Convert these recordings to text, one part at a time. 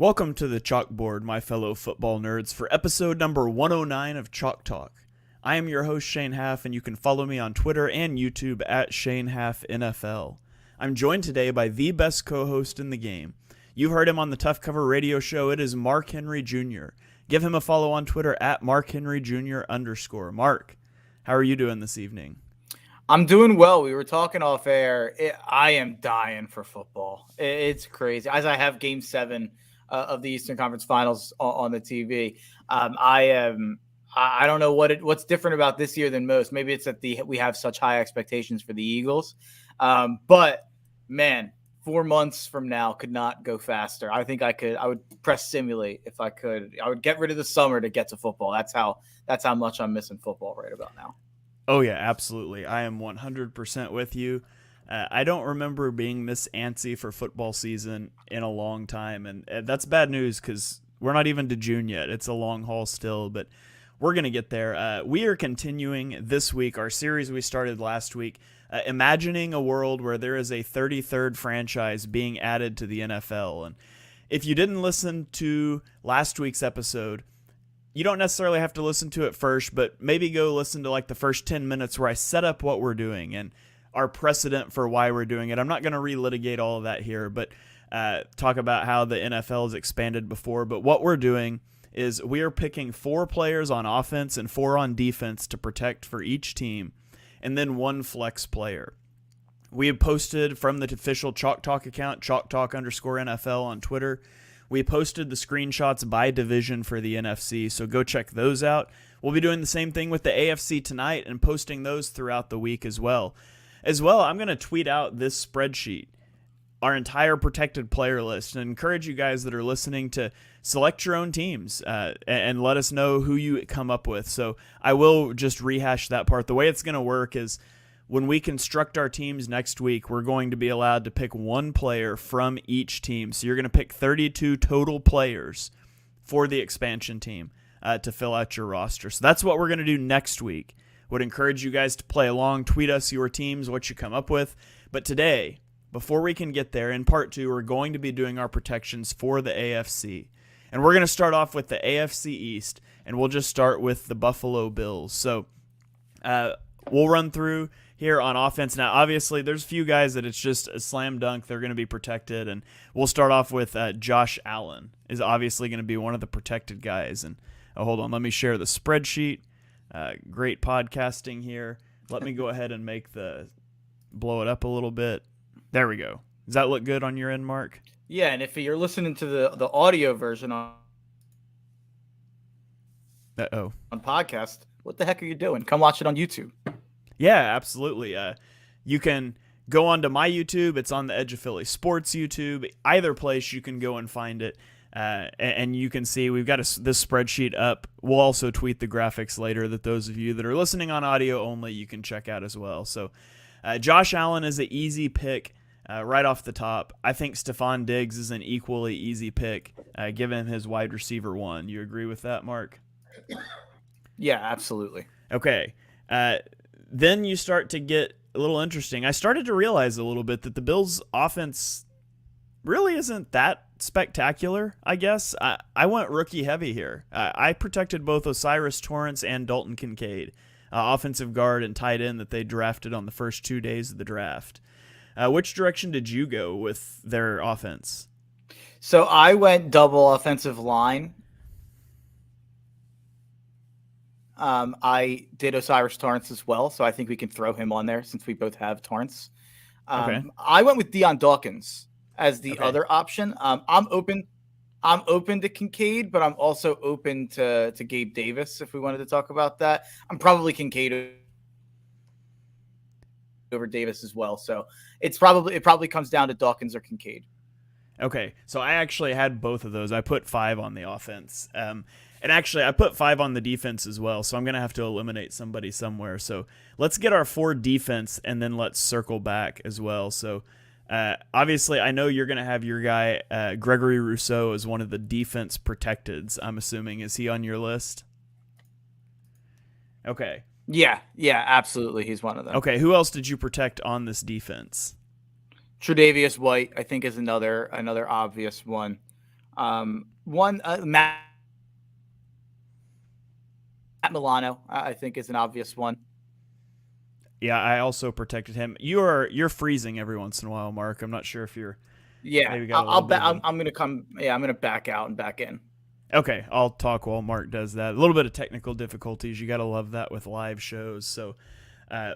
Welcome to the chalkboard, my fellow football nerds, for episode number 109 of Chalk Talk. I am your host, Shane Haff, and you can follow me on Twitter and YouTube at ShaneHaffNFL. I'm joined today by the best co-host in the game. You've heard him on the Tough Cover radio show. It is Mark Henry Jr. Give him a follow on Twitter at MarkHenryJr_. Mark, how are you doing this evening? I'm doing well. We were talking off air. I am dying for football. It's crazy. As I have Game 7 of the Eastern Conference Finals on the TV, I don't know what's different about this year than most. Maybe it's that we have such high expectations for the Eagles. But man, 4 months from now could not go faster. I think I would press simulate if I could. I would get rid of the summer to get to football. That's how much I'm missing football right about now. Oh yeah, absolutely. I am 100% with you. I don't remember being this antsy for football season in a long time, and that's bad news because we're not even to June yet. It's a long haul still, but we're going to get there. We are continuing this week our series we started last week, imagining a world where there is a 33rd franchise being added to the NFL. And if you didn't listen to last week's episode, you don't necessarily have to listen to it first, but maybe go listen to like the first 10 minutes where I set up what we're doing and our precedent for why we're doing it. I'm not going to relitigate all of that here, but talk about how the NFL has expanded before. But what we're doing is we are picking 4 players on offense and 4 on defense to protect for each team, and then 1 flex player. We have posted from the official Chalk Talk account, chalktalk_NFL on Twitter. We posted the screenshots by division for the NFC, so go check those out. We'll be doing the same thing with the AFC tonight and posting those throughout the week as well. I'm going to tweet out this spreadsheet, our entire protected player list, and encourage you guys that are listening to select your own teams and let us know who you come up with. So I will just rehash that part. The way it's going to work is when we construct our teams next week, we're going to be allowed to pick 1 player from each team. So you're going to pick 32 total players for the expansion team to fill out your roster. So that's what we're going to do next week. Would encourage you guys to play along, tweet us your teams, what you come up with. But today, before we can get there, in part 2, we're going to be doing our protections for the AFC. And we're going to start off with the AFC East, and we'll just start with the Buffalo Bills. So we'll run through here on offense. Now, obviously, there's a few guys that it's just a slam dunk. They're going to be protected, and we'll start off with Josh Allen is obviously going to be one of the protected guys. And hold on, let me share the spreadsheet. Great podcasting here. Let me go ahead and blow it up a little bit. There we go. Does that look good on your end, Mark? Yeah, and if you're listening to the audio version on podcast, what the heck are you doing? Come watch it on YouTube. Yeah, absolutely. You can go onto my YouTube. It's on the Edge of Philly Sports YouTube. Either place you can go and find it. And you can see we've got this spreadsheet up. We'll also tweet the graphics later that those of you that are listening on audio only, you can check out as well. So Josh Allen is an easy pick right off the top. I think Stephon Diggs is an equally easy pick given his wide receiver 1. You agree with that, Mark? Yeah, absolutely. Okay. Then you start to get a little interesting. I started to realize a little bit that the Bills' offense really isn't that spectacular, I guess. I went rookie heavy here. I protected both Osiris Torrance and Dalton Kincaid, offensive guard and tight end that they drafted on the first 2 days of the draft. Which direction did you go with their offense? So I went double offensive line. I did Osiris Torrance as well, so I think we can throw him on there since we both have Torrance. Okay. I went with Deion Dawkins as the other option. I'm open to Kincaid, but I'm also open to Gabe Davis if we wanted to talk about that. I'm probably Kincaid over Davis as well. So it probably comes down to Dawkins or Kincaid. Okay, so I actually had both of those. I put 5 on the offense. And actually, I put 5 on the defense as well, so I'm going to have to eliminate somebody somewhere. So let's get our 4 defense, and then let's circle back as well. So obviously, I know you're going to have your guy, Gregory Rousseau, as one of the defense protecteds, I'm assuming. Is he on your list? Okay. Yeah, absolutely. He's one of them. Okay, who else did you protect on this defense? Tre'Davious White, I think, is another obvious one. One Matt Milano, I think, is an obvious one. Yeah, I also protected him. You're freezing every once in a while, Mark. I'm not sure if you're maybe got a little bit of I'm gonna come. Yeah, I'm gonna back out and back in. Okay, I'll talk while Mark does that. A little bit of technical difficulties. You got to love that with live shows. So,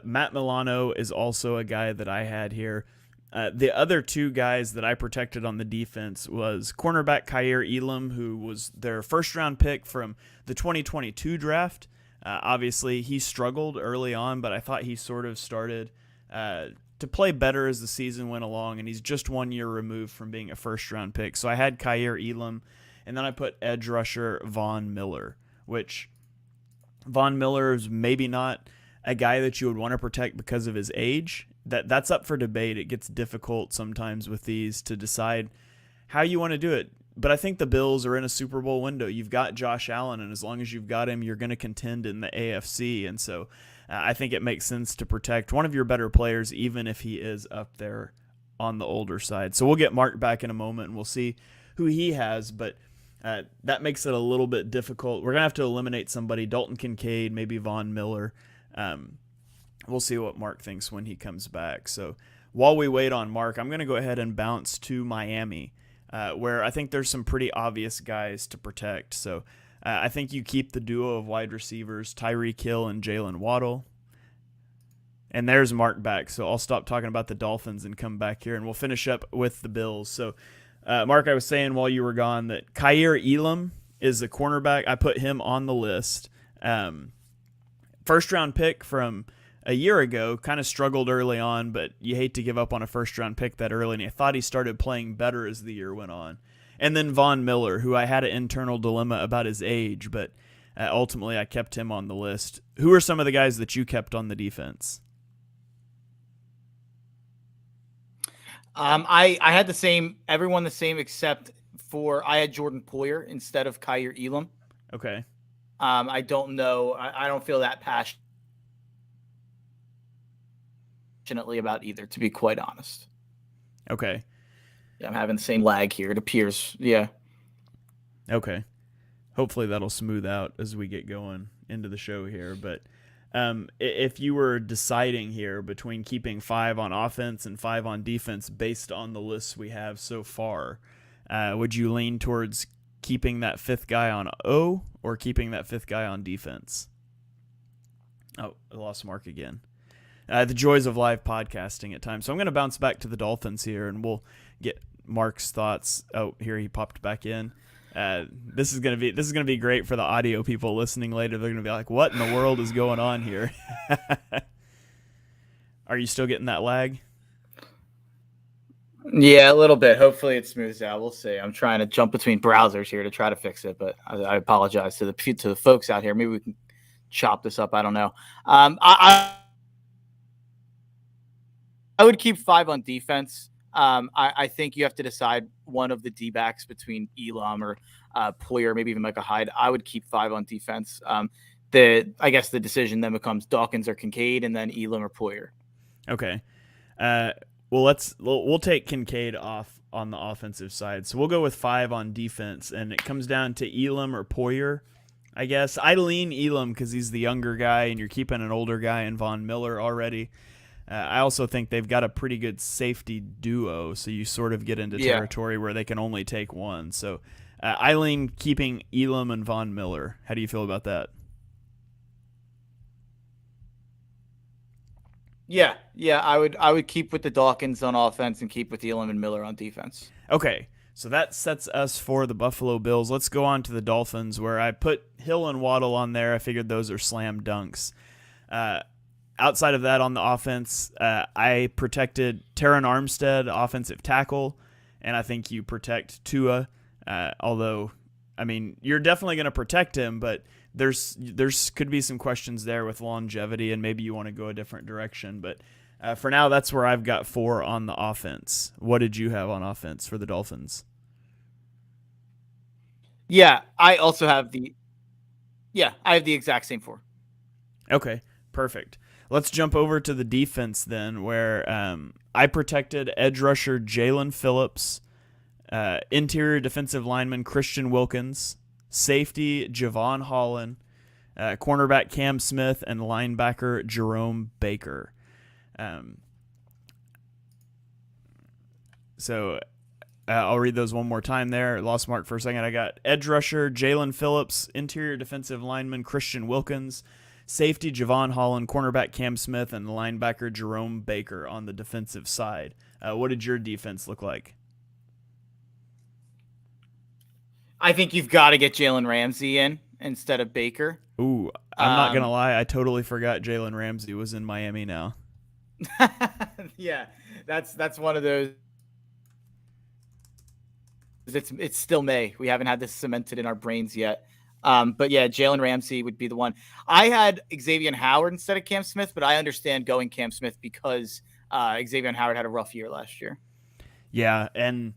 Matt Milano is also a guy that I had here. The other two guys that I protected on the defense was cornerback Kaiir Elam, who was their first-round pick from the 2022 draft. Obviously, he struggled early on, but I thought he sort of started to play better as the season went along, and he's just 1 year removed from being a first-round pick. So I had Kaiir Elam. And then I put edge rusher Von Miller, which Von Miller is maybe not a guy that you would want to protect because of his age. That's up for debate. It gets difficult sometimes with these to decide how you want to do it. But I think the Bills are in a Super Bowl window. You've got Josh Allen, and as long as you've got him, you're going to contend in the AFC. And so I think it makes sense to protect one of your better players, even if he is up there on the older side. So we'll get Mark back in a moment, and we'll see who he has. But that makes it a little bit difficult. We're going to have to eliminate somebody, Dalton Kincaid, maybe Von Miller. We'll see what Mark thinks when he comes back. So while we wait on Mark, I'm going to go ahead and bounce to Miami, where I think there's some pretty obvious guys to protect. So I think you keep the duo of wide receivers, Tyreek Hill and Jalen Waddle. And there's Mark back. So I'll stop talking about the Dolphins and come back here, and we'll finish up with the Bills. So Mark, I was saying while you were gone that Kaiir Elam is the cornerback. I put him on the list. First-round pick from a year ago, kind of struggled early on, but you hate to give up on a first-round pick that early, and I thought he started playing better as the year went on. And then Von Miller, who I had an internal dilemma about his age, but ultimately I kept him on the list. Who are some of the guys that you kept on the defense? I had everyone the same except for I had Jordan Poyer instead of Kaiir Elam. Okay. I don't know. I don't feel that passionately about either, to be quite honest. Okay. Yeah, I'm having the same lag here, it appears. Yeah. Okay. Hopefully that'll smooth out as we get going into the show here. But if you were deciding here between keeping 5 on offense and 5 on defense based on the lists we have so far, would you lean towards keeping that 5th guy on O or keeping that 5th guy on defense? Oh, I lost Mark again. The joys of live podcasting at times. So I'm going to bounce back to the Dolphins here, and we'll get Mark's thoughts. Oh, here he popped back in. This is gonna be great for the audio people listening later. They're gonna be like, "What in the world is going on here?" Are you still getting that lag? Yeah, a little bit. Hopefully it smooths out. We'll see. I'm trying to jump between browsers here to try to fix it, but I apologize to the folks out here. Maybe we can chop this up. I don't know. I would keep 5 on defense. I think you have to decide one of the D-backs between Elam or Poyer, maybe even Micah Hyde. I would keep 5 on defense. I guess the decision then becomes Dawkins or Kincaid, and then Elam or Poyer. Okay. We'll take Kincaid off on the offensive side. So we'll go with 5 on defense, and it comes down to Elam or Poyer. I guess I lean Elam because he's the younger guy, and you're keeping an older guy in Von Miller already. I also think they've got a pretty good safety duo, so you sort of get into territory where they can only take one. So I lean keeping Elam and Von Miller. How do you feel about that? Yeah, I would keep with the Dawkins on offense and keep with Elam and Miller on defense. Okay, so that sets us for the Buffalo Bills. Let's go on to the Dolphins, where I put Hill and Waddle on there. I figured those are slam dunks. Outside of that, on the offense, I protected Terron Armstead, offensive tackle, and I think you protect Tua. Although, I mean, you're definitely going to protect him, but there's could be some questions there with longevity, and maybe you want to go a different direction. But for now, that's where I've got 4 on the offense. What did you have on offense for the Dolphins? Yeah, I have the exact same 4. Okay, perfect. Let's jump over to the defense then, where I protected edge rusher Jalen Phillips, Interior defensive lineman Christian Wilkins, safety Javon Holland, cornerback Cam Smith, and linebacker Jerome Baker. So I'll read those one more time there. Lost Mark for a second. I got edge rusher Jalen Phillips, interior defensive lineman Christian Wilkins, safety Javon Holland, cornerback Cam Smith, and linebacker Jerome Baker on the defensive side. What did your defense look like? I think you've got to get Jalen Ramsey in instead of Baker. Ooh, I'm not going to lie. I totally forgot Jalen Ramsey was in Miami now. Yeah, that's one of those. It's still May. We haven't had this cemented in our brains yet. But yeah, Jalen Ramsey would be the one. I had Xavier Howard instead of Cam Smith, but I understand going Cam Smith because Xavier Howard had a rough year last year. Yeah, and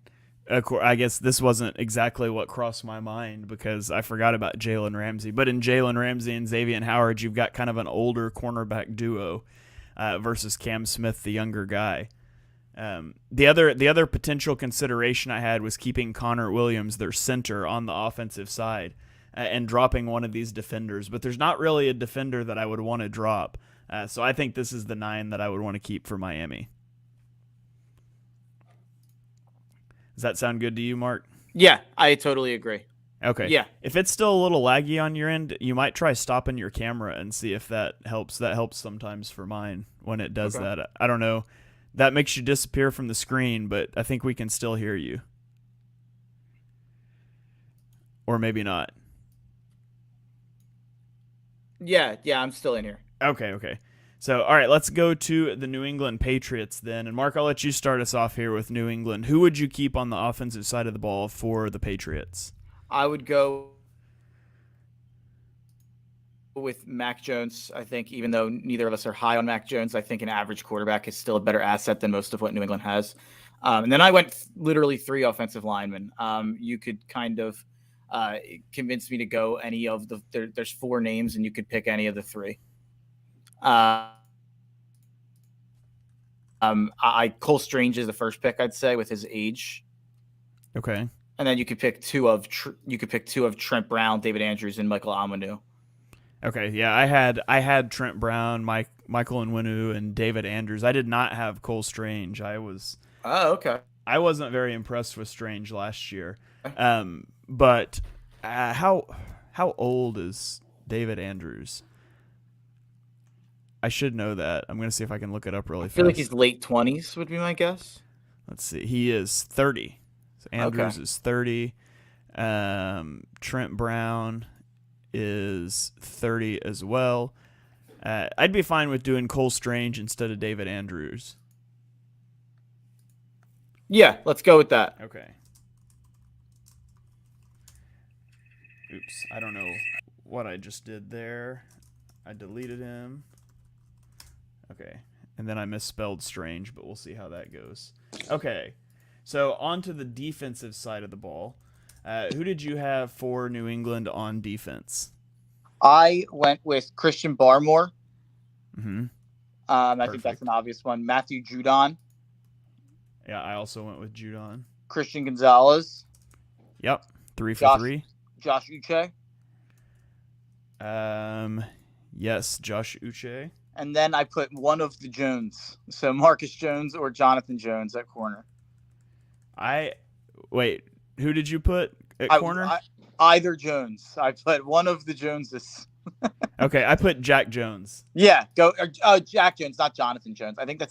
I guess this wasn't exactly what crossed my mind because I forgot about Jalen Ramsey. But in Jalen Ramsey and Xavier Howard, you've got kind of an older cornerback duo versus Cam Smith, the younger guy. The other potential consideration I had was keeping Connor Williams, their center, on the offensive side and dropping one of these defenders. But there's not really a defender that I would want to drop. So I think this is the 9 that I would want to keep for Miami. Does that sound good to you, Mark? Yeah, I totally agree. Okay. Yeah. If it's still a little laggy on your end, you might try stopping your camera and see if that helps. That helps sometimes for mine when it does that. I don't know. That makes you disappear from the screen, but I think we can still hear you. Or maybe not. Yeah, I'm still in here. Okay. So, all right, let's go to the New England Patriots then. And Mark, I'll let you start us off here with New England. Who would you keep on the offensive side of the ball for the Patriots? I would go with Mac Jones. I think even though neither of us are high on Mac Jones, I think an average quarterback is still a better asset than most of what New England has. And then I went literally 3 offensive linemen. You could kind of convince me to go any of the there's 4 names and you could pick any of the 3. Cole Strange is the first pick, I'd say, with his age. Okay. And then you could pick two of Trent Brown, David Andrews, and Michael Amanu. Okay, yeah, I had Trent Brown, Michael Nwunu, and David Andrews. I did not have Cole Strange. I wasn't very impressed with Strange last year. But how old is David Andrews? I should know that. I'm going to see if I can look it up really fast. I feel like he's late 20s would be my guess. Let's see. He is 30. So Andrews is 30. Trent Brown is 30 as well. I'd be fine with doing Cole Strange instead of David Andrews. Yeah, let's go with that. Okay. Oops, I don't know what I just did there. I deleted him. Okay, and then I misspelled Strange, but we'll see how that goes. Okay, so on to the defensive side of the ball. Who did you have for New England on defense? I went with Christian Barmore. Mm-hmm. I think that's an obvious one. Matthew Judon. Yeah, I also went with Judon. Christian Gonzalez. Yep, 3 for 3. Josh Uche. Yes, Josh Uche. And then I put one of the Jones. So Marcus Jones or Jonathan Jones at corner. Wait, who did you put at corner? Either Jones. I put one of the Joneses. Okay, I put Jack Jones. Yeah, go. Jack Jones, not Jonathan Jones. I think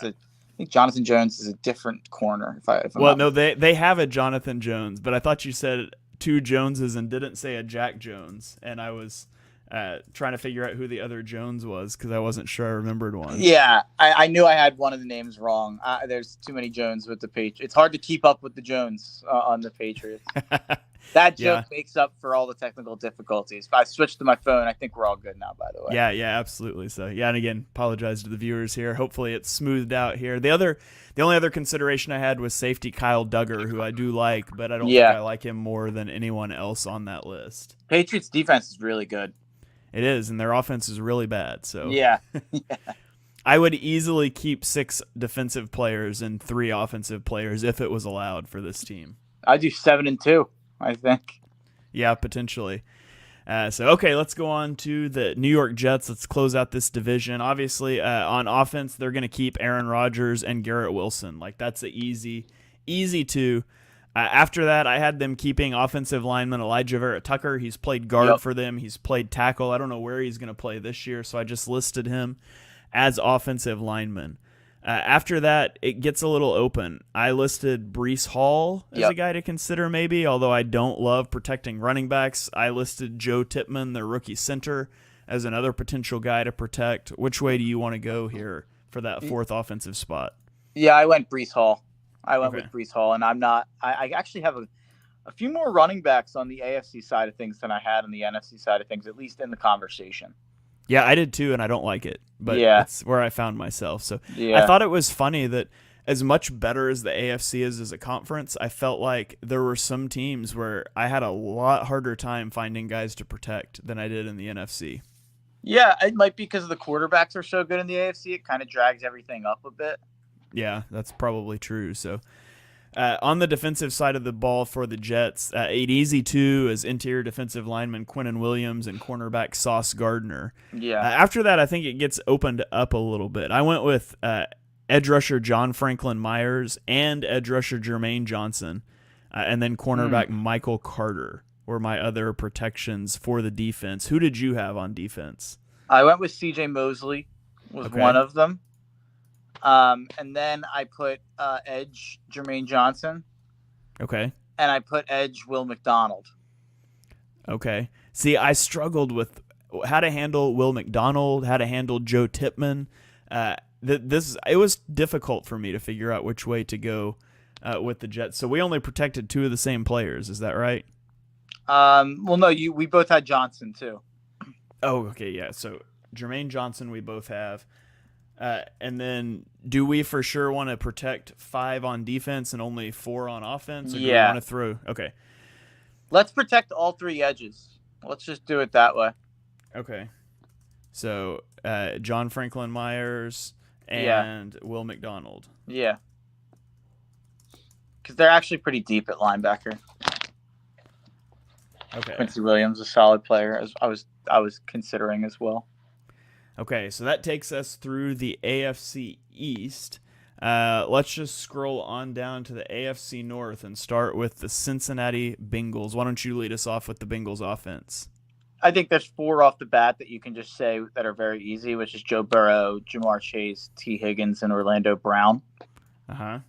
Jonathan Jones is a different corner. They have a Jonathan Jones, but I thought you said 2 Joneses and didn't say a Jack Jones, and I was trying to figure out who the other Jones was because I wasn't sure I remembered one. Yeah, I knew I had one of the names wrong. There's too many Jones with the Patriots. It's hard to keep up with the Jones on the Patriots. That joke makes up for all the technical difficulties. If I switched to my phone, I think we're all good now, by the way. Yeah, absolutely. So, yeah, and again, apologize to the viewers here. Hopefully it's smoothed out here. The only other consideration I had was safety Kyle Duggar, who I do like, but I don't think I like him more than anyone else on that list. Patriots defense is really good. It is, and their offense is really bad. So yeah. I would easily keep 6 defensive players and 3 offensive players if it was allowed for this team. I do 7-2, I think. Yeah, potentially. Okay, let's go on to the New York Jets. Let's close out this division. Obviously, on offense, they're going to keep Aaron Rodgers and Garrett Wilson. Like, that's an easy two. After that, I had them keeping offensive lineman Elijah Vera-Tucker. He's played guard for them. He's played tackle. I don't know where he's going to play this year, so I just listed him as offensive lineman. After that, it gets a little open. I listed Breece Hall as a guy to consider maybe, although I don't love protecting running backs. I listed Joe Tippmann, the rookie center, as another potential guy to protect. Which way do you want to go here for that fourth offensive spot? Yeah, I went Breece Hall. I went with Breece Hall, and I actually have a few more running backs on the AFC side of things than I had on the NFC side of things, at least in the conversation. Yeah, I did too, and I don't like it, but that's where I found myself. So I thought it was funny that as much better as the AFC is as a conference, I felt like there were some teams where I had a lot harder time finding guys to protect than I did in the NFC. Yeah, it might be because the quarterbacks are so good in the AFC. It kind of drags everything up a bit. Yeah, that's probably true. So on the defensive side of the ball for the Jets, an easy two is interior defensive lineman Quinnen Williams and cornerback Sauce Gardner. Yeah. After that, I think it gets opened up a little bit. I went with edge rusher John Franklin Myers and edge rusher Jermaine Johnson, and then cornerback Michael Carter were my other protections for the defense. Who did you have on defense? I went with C.J. Mosley was one of them. And then I put edge Jermaine Johnson. Okay. And I put edge Will McDonald. Okay. See, I struggled with how to handle Will McDonald, how to handle Joe Tippmann. It was difficult for me to figure out which way to go with the Jets. So we only protected two of the same players. Is that right? Well, no, we both had Johnson too. Oh, okay, yeah. So Jermaine Johnson, we both have. And then do we for sure want to protect 5 on defense and only 4 on offense? Or do we want to throw? Okay. Let's protect all 3 edges. Let's just do it that way. Okay. So John Franklin Myers and Will McDonald. Yeah. Because they're actually pretty deep at linebacker. Okay. Quincy Williams, a solid player, as I was considering as well. Okay, so that takes us through the AFC East. Let's just scroll on down to the AFC North and start with the Cincinnati Bengals. Why don't you lead us off with the Bengals offense? I think there's 4 off the bat that you can just say that are very easy, which is Joe Burrow, Jamar Chase, T. Higgins, and Orlando Brown. Uh-huh.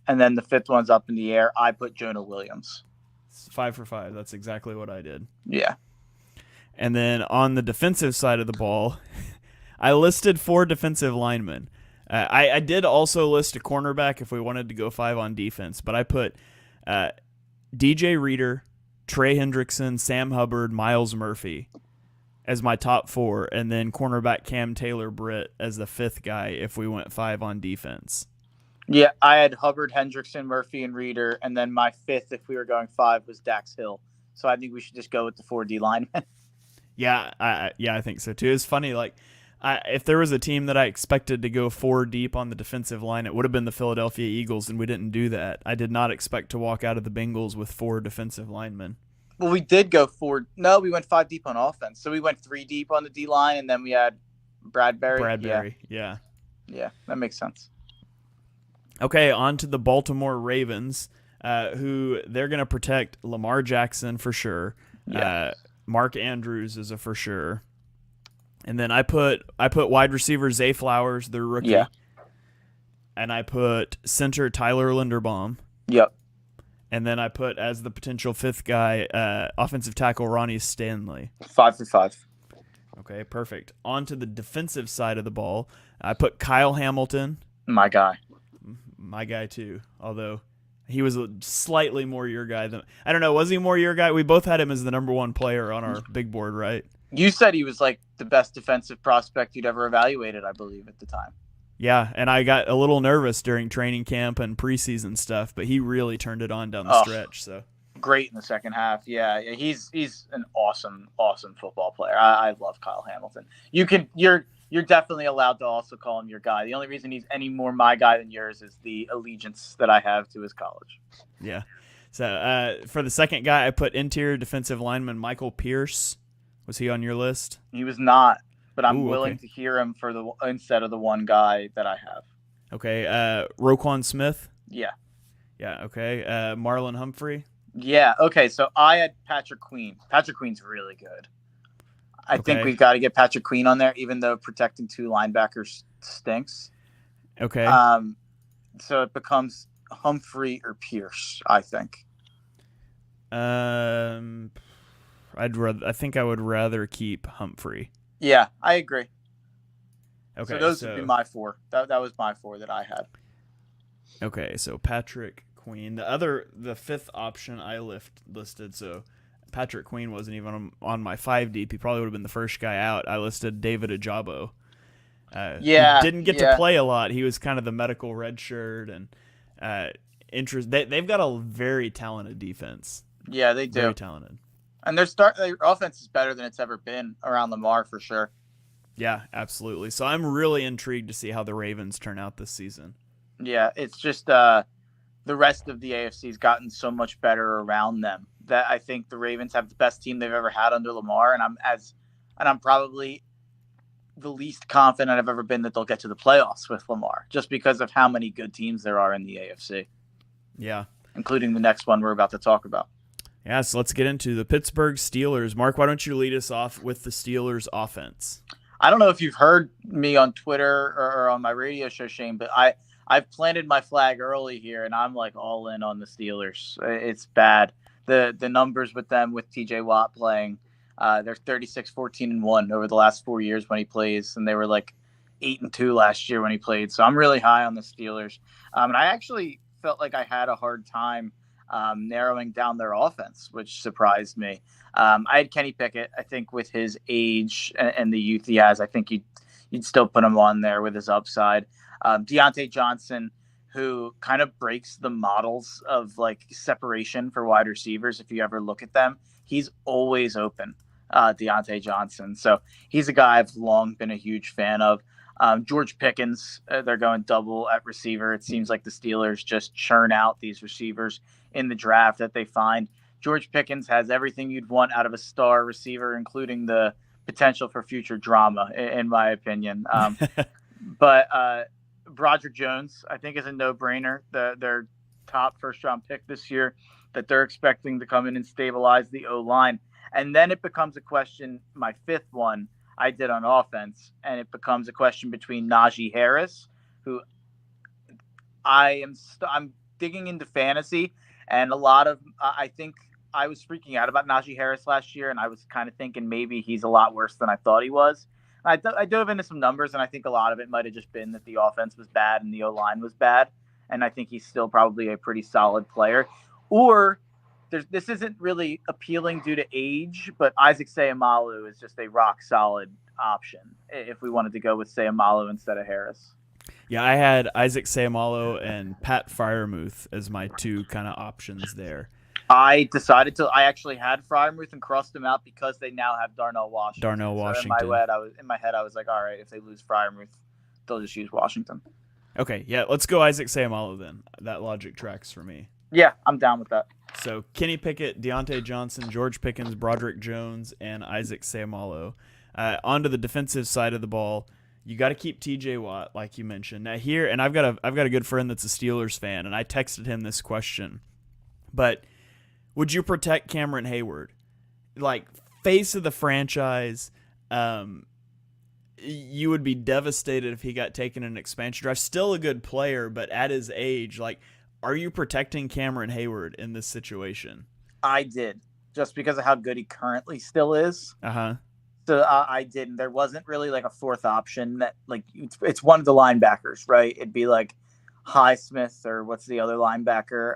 And then the 5th one's up in the air. I put Jonah Williams. It's 5 for 5. That's exactly what I did. Yeah. And then on the defensive side of the ball, I listed 4 defensive linemen. I did also list a cornerback if we wanted to go 5 on defense, but I put DJ Reader, Trey Hendrickson, Sam Hubbard, Miles Murphy as my top 4, and then cornerback Cam Taylor-Britt as the 5th guy if we went 5 on defense. Yeah, I had Hubbard, Hendrickson, Murphy, and Reader, and then my 5th, if we were going 5, was Dax Hill. So I think we should just go with the 4 D linemen. Yeah, I think so too. It's funny, like, if there was a team that I expected to go 4 deep on the defensive line, it would have been the Philadelphia Eagles, and we didn't do that. I did not expect to walk out of the Bengals with 4 defensive linemen. Well, we did go 4. No, we went 5 deep on offense. So we went 3 deep on the D line, and then we had Bradbury. Yeah. Yeah, that makes sense. Okay, on to the Baltimore Ravens, who they're going to protect Lamar Jackson for sure. Yeah. Mark Andrews is a for sure. And then I put wide receiver Zay Flowers, their rookie. Yeah. And I put center Tyler Linderbaum. Yep. And then I put as the potential 5th guy, offensive tackle Ronnie Stanley. 5 for 5. Okay, perfect. On to the defensive side of the ball, I put Kyle Hamilton. My guy. My guy too, although he was slightly more your guy than I don't know. Was he more your guy? We both had him as the number 1 player on our big board, right? You said he was like the best defensive prospect you'd ever evaluated, I believe, at the time. Yeah, and I got a little nervous during training camp and preseason stuff, but he really turned it on down the stretch. So great in the second half. Yeah, he's an awesome football player. I love Kyle Hamilton. You're definitely allowed to also call him your guy. The only reason he's any more my guy than yours is the allegiance that I have to his college. Yeah. So for the second guy, I put interior defensive lineman Michael Pierce. Was he on your list? He was not, but I'm Ooh, willing okay. to hear him instead of the one guy that I have. Okay. Roquan Smith. Yeah. Yeah. Okay. Marlon Humphrey. Yeah. Okay. So I had Patrick Queen. Patrick Queen's really good. I think we've got to get Patrick Queen on there, even though protecting two linebackers stinks. Okay. So it becomes Humphrey or Pierce, I think. I think I would rather keep Humphrey. Yeah, I agree. Okay. So those would be my four. That was my four that I had. Okay. So Patrick Queen. The fifth option I listed. So Patrick Queen wasn't even on my 5 deep. He probably would have been the first guy out. I listed David Ajabo. He didn't get to play a lot. He was kind of the medical red shirt and they've got a very talented defense. Yeah, they do. Very talented. And their offense is better than it's ever been around Lamar for sure. Yeah, absolutely. So I'm really intrigued to see how the Ravens turn out this season. Yeah, it's just the rest of the AFC's gotten so much better around them that I think the Ravens have the best team they've ever had under Lamar, and I'm probably the least confident I've ever been that they'll get to the playoffs with Lamar, just because of how many good teams there are in the AFC. Yeah, including the next one we're about to talk about. Yeah, so let's get into the Pittsburgh Steelers. Mark, why don't you lead us off with the Steelers offense? I don't know if you've heard me on Twitter or on my radio show, Shane, but I've planted my flag early here, and I'm like all in on the Steelers. It's bad. The numbers with them, with TJ Watt playing, they're 36-14-1 over the last 4 years when he plays, and they were like 8-2 last year when he played. So I'm really high on the Steelers. And I actually felt like I had a hard time narrowing down their offense, which surprised me. I had Kenny Pickett. I think with his age and the youth he has, I think you'd still put him on there with his upside. Deontay Johnson, who kind of breaks the models of like separation for wide receivers. If you ever look at them, he's always open, Deontay Johnson. So he's a guy I've long been a huge fan of. George Pickens, they're going double at receiver. It seems like the Steelers just churn out these receivers in the draft that they find. George Pickens has everything you'd want out of a star receiver, including the potential for future drama, in my opinion. But Broderick Jones, I think, is a no-brainer. Their top first-round pick this year that they're expecting to come in and stabilize the O-line. And then it becomes a question, my fifth one I did on offense, and it becomes a question between Najee Harris, who I'm digging into fantasy, and I think I was freaking out about Najee Harris last year, and I was kind of thinking maybe he's a lot worse than I thought he was. I dove into some numbers, and I think a lot of it might have just been that the offense was bad and the O-line was bad, and I think he's still probably a pretty solid player. Or this isn't really appealing due to age, but Isaac Seumalo is just a rock-solid option if we wanted to go with Seumalo instead of Harris. Yeah, I had Isaac Seumalo and Pat Freiermuth as my two kind of options there. I actually had Freiermuth and crossed him out because they now have Darnell Washington. So in my head, I was like, all right, if they lose Freiermuth, they'll just use Washington. Okay, yeah, let's go Isaac Seumalo then. That logic tracks for me. Yeah, I'm down with that. So Kenny Pickett, Deontay Johnson, George Pickens, Broderick Jones, and Isaac Seumalo. Onto the defensive side of the ball, you got to keep TJ Watt, like you mentioned. Now here, and I've got a good friend that's a Steelers fan, and I texted him this question. But would you protect Cameron Hayward? Like, face of the franchise, you would be devastated if he got taken in an expansion draft. Still a good player, but at his age, like, are you protecting Cameron Hayward in this situation? I did, just because of how good he currently still is. Uh-huh. So I didn't. There wasn't really like a fourth option that, like, it's one of the linebackers, right? It'd be like Highsmith or what's the other linebacker?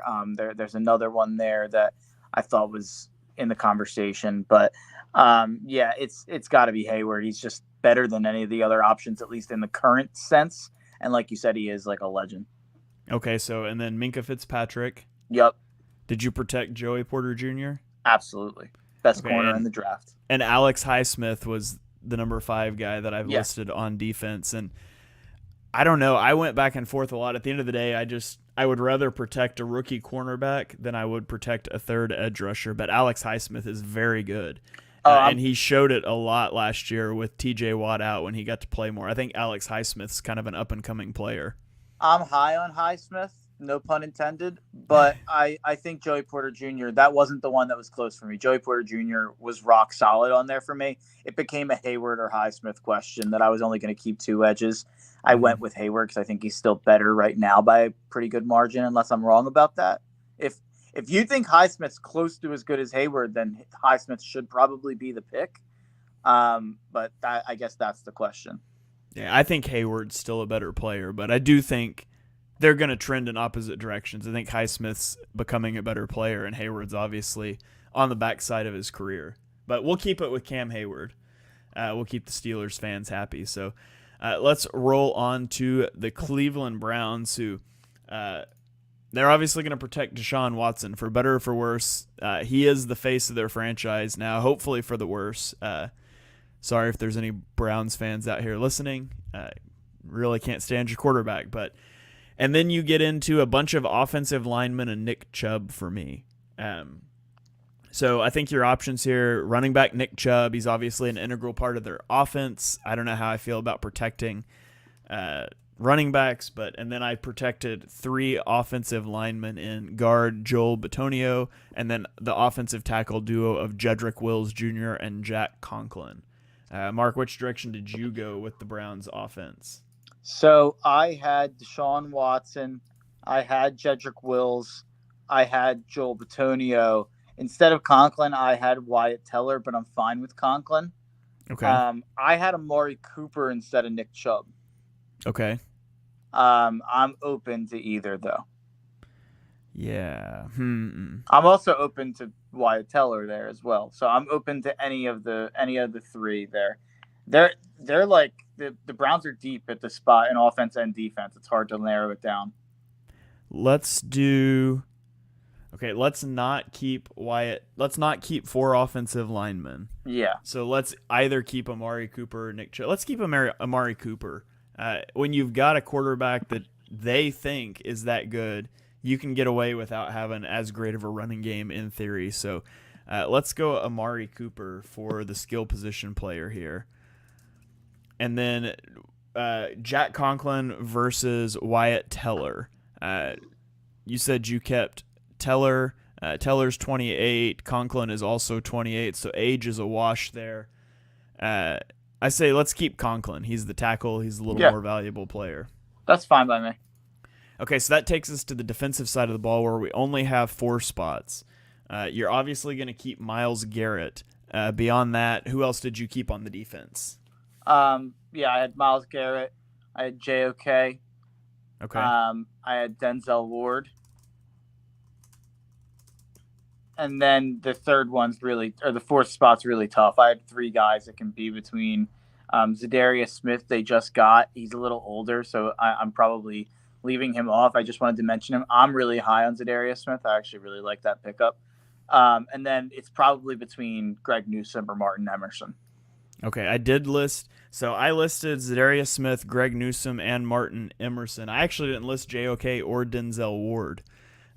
There's another one there that I thought was in the conversation, but yeah, it's got to be Hayward. He's just better than any of the other options, at least in the current sense. And like you said, he is like a legend. Okay, so and then Minkah Fitzpatrick. Yep. Did you protect Joey Porter Jr.? Absolutely. Best corner in the draft. And Alex Highsmith was the number 5 guy that I've listed on defense. And I don't know. I went back and forth a lot. At the end of the day, I would rather protect a rookie cornerback than I would protect a third edge rusher. But Alex Highsmith is very good. And he showed it a lot last year with TJ Watt out when he got to play more. I think Alex Highsmith's kind of an up-and-coming player. I'm high on Highsmith, no pun intended, but I think Joey Porter Jr., that wasn't the one that was close for me. Joey Porter Jr. was rock solid on there for me. It became a Hayward or Highsmith question that I was only going to keep two edges. I went with Hayward because I think he's still better right now by a pretty good margin, unless I'm wrong about that. If you think Highsmith's close to as good as Hayward, then Highsmith should probably be the pick. But I guess that's the question. Yeah, I think Hayward's still a better player, but I do think they're going to trend in opposite directions. I think Highsmith's becoming a better player, and Hayward's obviously on the backside of his career. But we'll keep it with Cam Hayward. We'll keep the Steelers fans happy. So let's roll on to the Cleveland Browns, who they're obviously going to protect Deshaun Watson for better or for worse. He is the face of their franchise now, hopefully for the worse. Sorry if there's any Browns fans out here listening. Really can't stand your quarterback. And then you get into a bunch of offensive linemen and Nick Chubb for me. So I think your options here, running back Nick Chubb, he's obviously an integral part of their offense. I don't know how I feel about protecting running backs, and then I protected 3 offensive linemen in guard Joel Bitonio, and then the offensive tackle duo of Jedrick Wills Jr. and Jack Conklin. Mark, which direction did you go with the Browns offense? So I had Deshaun Watson, I had Jedrick Wills, I had Joel Bitonio. Instead of Conklin, I had Wyatt Teller, but I'm fine with Conklin. Okay. I had Amari Cooper instead of Nick Chubb. Okay. I'm open to either, though. Yeah. I'm also open to Wyatt Teller there as well. So I'm open to any of the 3 there. They're like the Browns are deep at the spot in offense and defense. It's hard to narrow it down. Let's not keep Wyatt. Let's not keep 4 offensive linemen. Yeah. So let's either keep Amari Cooper or Nick Chubb. Let's keep Amari Cooper. When you've got a quarterback that they think is that good, you can get away without having as great of a running game in theory. So let's go Amari Cooper for the skill position player here. And then Jack Conklin versus Wyatt Teller. You said you kept Teller. Teller's 28. Conklin is also 28, so age is a wash there. I say let's keep Conklin. He's the tackle. He's a little more valuable player. That's fine by me. Okay, so that takes us to the defensive side of the ball where we only have 4 spots. You're obviously going to keep Myles Garrett. Beyond that, who else did you keep on the defense? I had Myles Garrett. I had JOK. Okay. I had Denzel Ward. And then the the 4th spot's really tough. I had 3 guys that can be between Zadarius Smith. They just got. He's a little older, so I'm probably leaving him off. I just wanted to mention him. I'm really high on Zadarius Smith. I actually really like that pickup. And then it's probably between Greg Newsome or Martin Emerson. Okay, I did list. So I listed Zadarius Smith, Greg Newsome, and Martin Emerson. I actually didn't list JOK or Denzel Ward.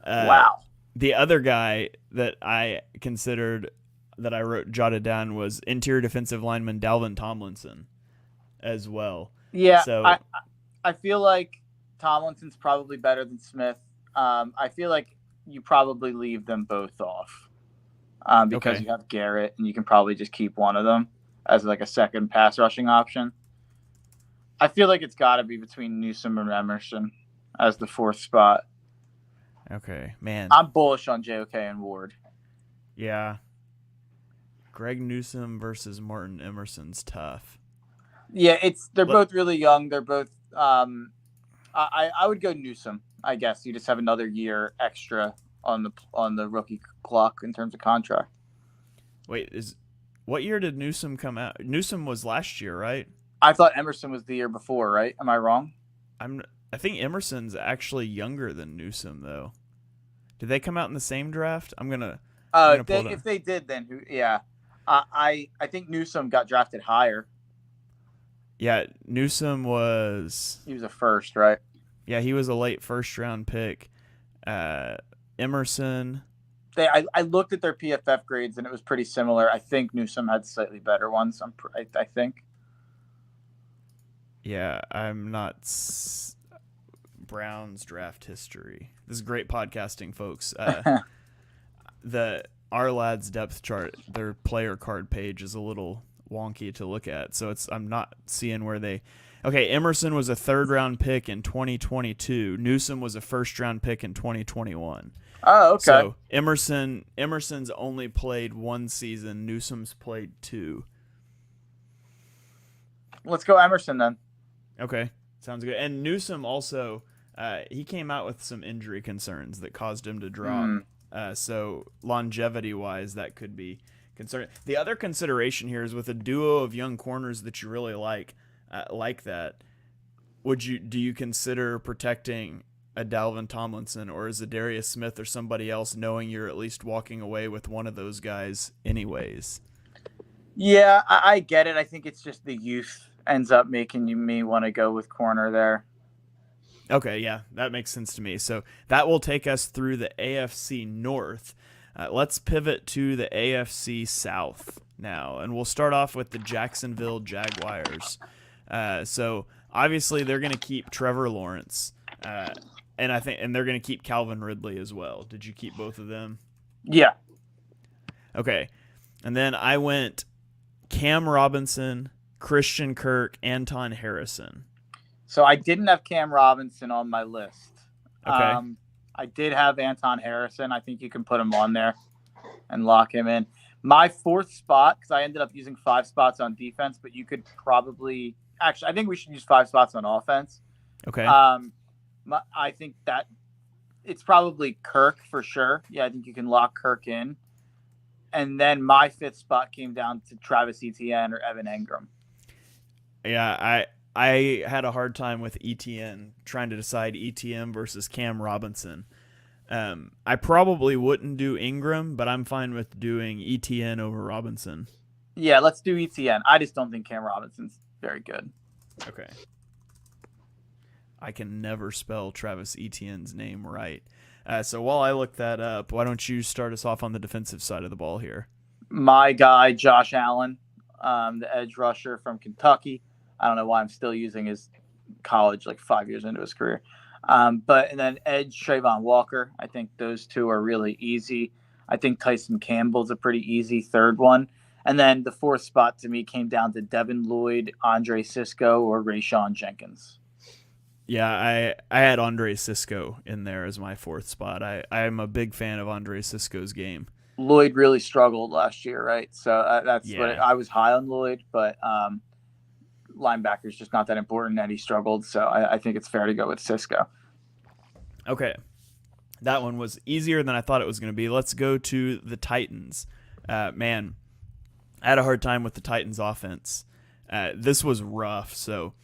Wow. The other guy that I considered that I jotted down was interior defensive lineman Dalvin Tomlinson as well. Yeah, so I feel like Tomlinson's probably better than Smith. I feel like you probably leave them both off because you have Garrett and you can probably just keep one of them as like a second pass rushing option. I feel like it's got to be between Newsome and Emerson as the 4th spot. Okay, man. I'm bullish on JOK and Ward. Yeah. Greg Newsome versus Martin Emerson's tough. Yeah, they're both really young. They're both I would go Newsome, I guess. You just have another year extra on the rookie clock in terms of contract. Wait, what year did Newsome come out? Newsome was last year, right? I thought Emerson was the year before, right? Am I wrong? I think Emerson's actually younger than Newsome, though. Did they come out in the same draft? If they did, then yeah. I think Newsome got drafted higher. Yeah, Newsome He was a first, right? he was a late first round pick. Emerson, I looked at their PFF grades and it was pretty similar. I think Newsome had slightly better ones. I think. yeah, I'm not. Browns draft history. This is great podcasting, folks. Our lads depth chart, their player card page is a little wonky to look at, so I'm not seeing where they. Okay, Emerson was a 3rd round pick in 2022. Newsome was a 1st round pick in 2021. Oh, okay. So Emerson's only played 1 season. Newsome's played 2. Let's go Emerson then. Okay, sounds good. And Newsome also, he came out with some injury concerns that caused him to drop. So longevity-wise, that could be concerning. The other consideration here is with a duo of young corners that you really like that. Do you consider protecting a Dalvin Tomlinson or a Zadarius Smith or somebody else, knowing you're at least walking away with one of those guys anyways? Yeah, I get it. I think it's just the youth ends up making me want to go with corner there. Okay, yeah, that makes sense to me. So that will take us through the AFC North. Let's pivot to the AFC South now, and we'll start off with the Jacksonville Jaguars. So obviously they're going to keep Trevor Lawrence, and they're going to keep Calvin Ridley as well. Did you keep both of them? Yeah. Okay, and then I went Cam Robinson, Christian Kirk, Anton Harrison. So I didn't have Cam Robinson on my list. Okay. I did have Anton Harrison. I think you can put him on there and lock him in. My 4th spot, because I ended up using 5 spots on defense, but you could probably – actually, I think we should use 5 spots on offense. Okay. I think that it's probably Kirk for sure. Yeah, I think you can lock Kirk in. And then my 5th spot came down to Travis Etienne or Evan Engram. Yeah, I had a hard time with ETN, trying to decide ETN versus Cam Robinson. I probably wouldn't do Ingram, but I'm fine with doing ETN over Robinson. Yeah, let's do ETN. I just don't think Cam Robinson's very good. Okay. I can never spell Travis Etienne's name right. So while I look that up, why don't you start us off on the defensive side of the ball here? My guy, Josh Allen, the edge rusher from Kentucky. I don't know why I'm still using his college 5 years into his career. And then edge Trayvon Walker. I think those two are really easy. I think Tyson Campbell's a pretty easy 3rd one. And then the 4th spot to me came down to Devin Lloyd, Andre Sisco, or Rayshawn Jenkins. Yeah, I had Andre Sisco in there as my 4th spot. I'm a big fan of Andre Sisco's game. Lloyd really struggled last year, right? So that's Yeah. what I was high on Lloyd, but linebacker's just not that important, and he struggled. So I think it's fair to go with Sisco. Okay. That one was easier than I thought it was going to be. Let's go to the Titans. Man, I had a hard time with the Titans offense. This was rough. So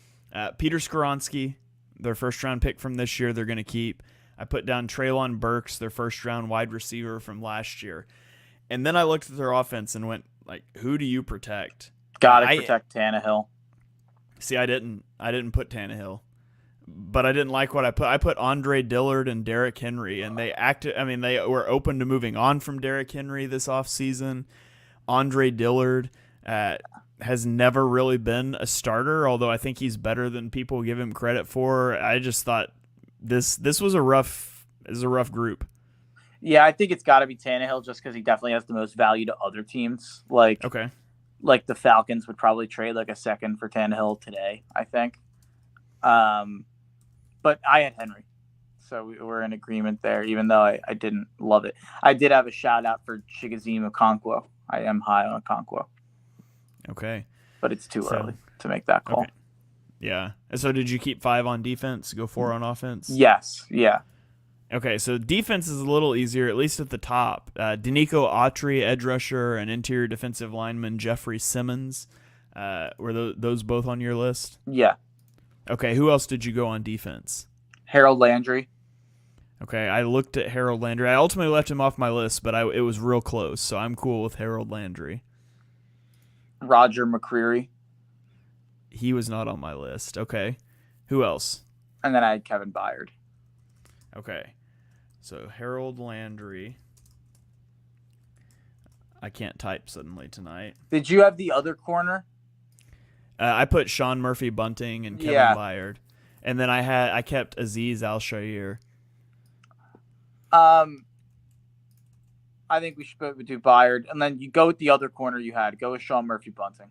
Peter Skoronski, their 1st round pick from this year, they're going to keep. I put down Treylon Burks, their 1st round wide receiver from last year. And then I looked at their offense and went, who do you protect? Gotta protect Tannehill. See, I didn't put Tannehill, but I didn't like what I put. I put Andre Dillard and Derrick Henry, and they were open to moving on from Derrick Henry this offseason. Andre Dillard has never really been a starter, although I think he's better than people give him credit for. I just thought this was a rough group. Yeah, I think it's got to be Tannehill just because he definitely has the most value to other teams. Okay. Like the Falcons would probably trade a 2nd for Tannehill today, I think. But I had Henry. So we were in agreement there, even though I didn't love it. I did have a shout out for Chigoziem Okonkwo. I am high on Okonkwo. Okay. But it's too early to make that call. Okay. Yeah. So did you keep 5 on defense, go 4 on offense? Yes. Yeah. Okay, so defense is a little easier, at least at the top. Danico Autry, edge rusher, and interior defensive lineman Jeffrey Simmons. Were those both on your list? Yeah. Okay, who else did you go on defense? Harold Landry. Okay, I looked at Harold Landry. I ultimately left him off my list, but it was real close, so I'm cool with Harold Landry. Roger McCreary. He was not on my list. Okay. Who else? And then I had Kevin Byard. Okay. So Harold Landry. I can't type suddenly tonight. Did you have the other corner? I put Sean Murphy Bunting and Kevin Byard. And then I kept Aziz Al-Shair. I think we should do Byard, and then you go with the other corner you had. Go with Sean Murphy Bunting.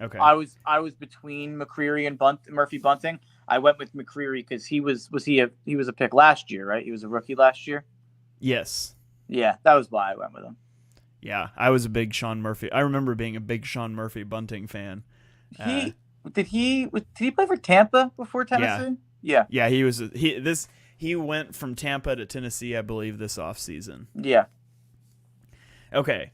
Okay. I was between McCreary and Murphy Bunting. I went with McCreary because he was a pick last year, right? He was a rookie last year. Yes. Yeah, that was why I went with him. Yeah, I was a big Sean Murphy. I remember being a big Sean Murphy Bunting fan. Did he play for Tampa before Tennessee? Yeah. Yeah, he went from Tampa to Tennessee, I believe, this offseason. Yeah. Okay.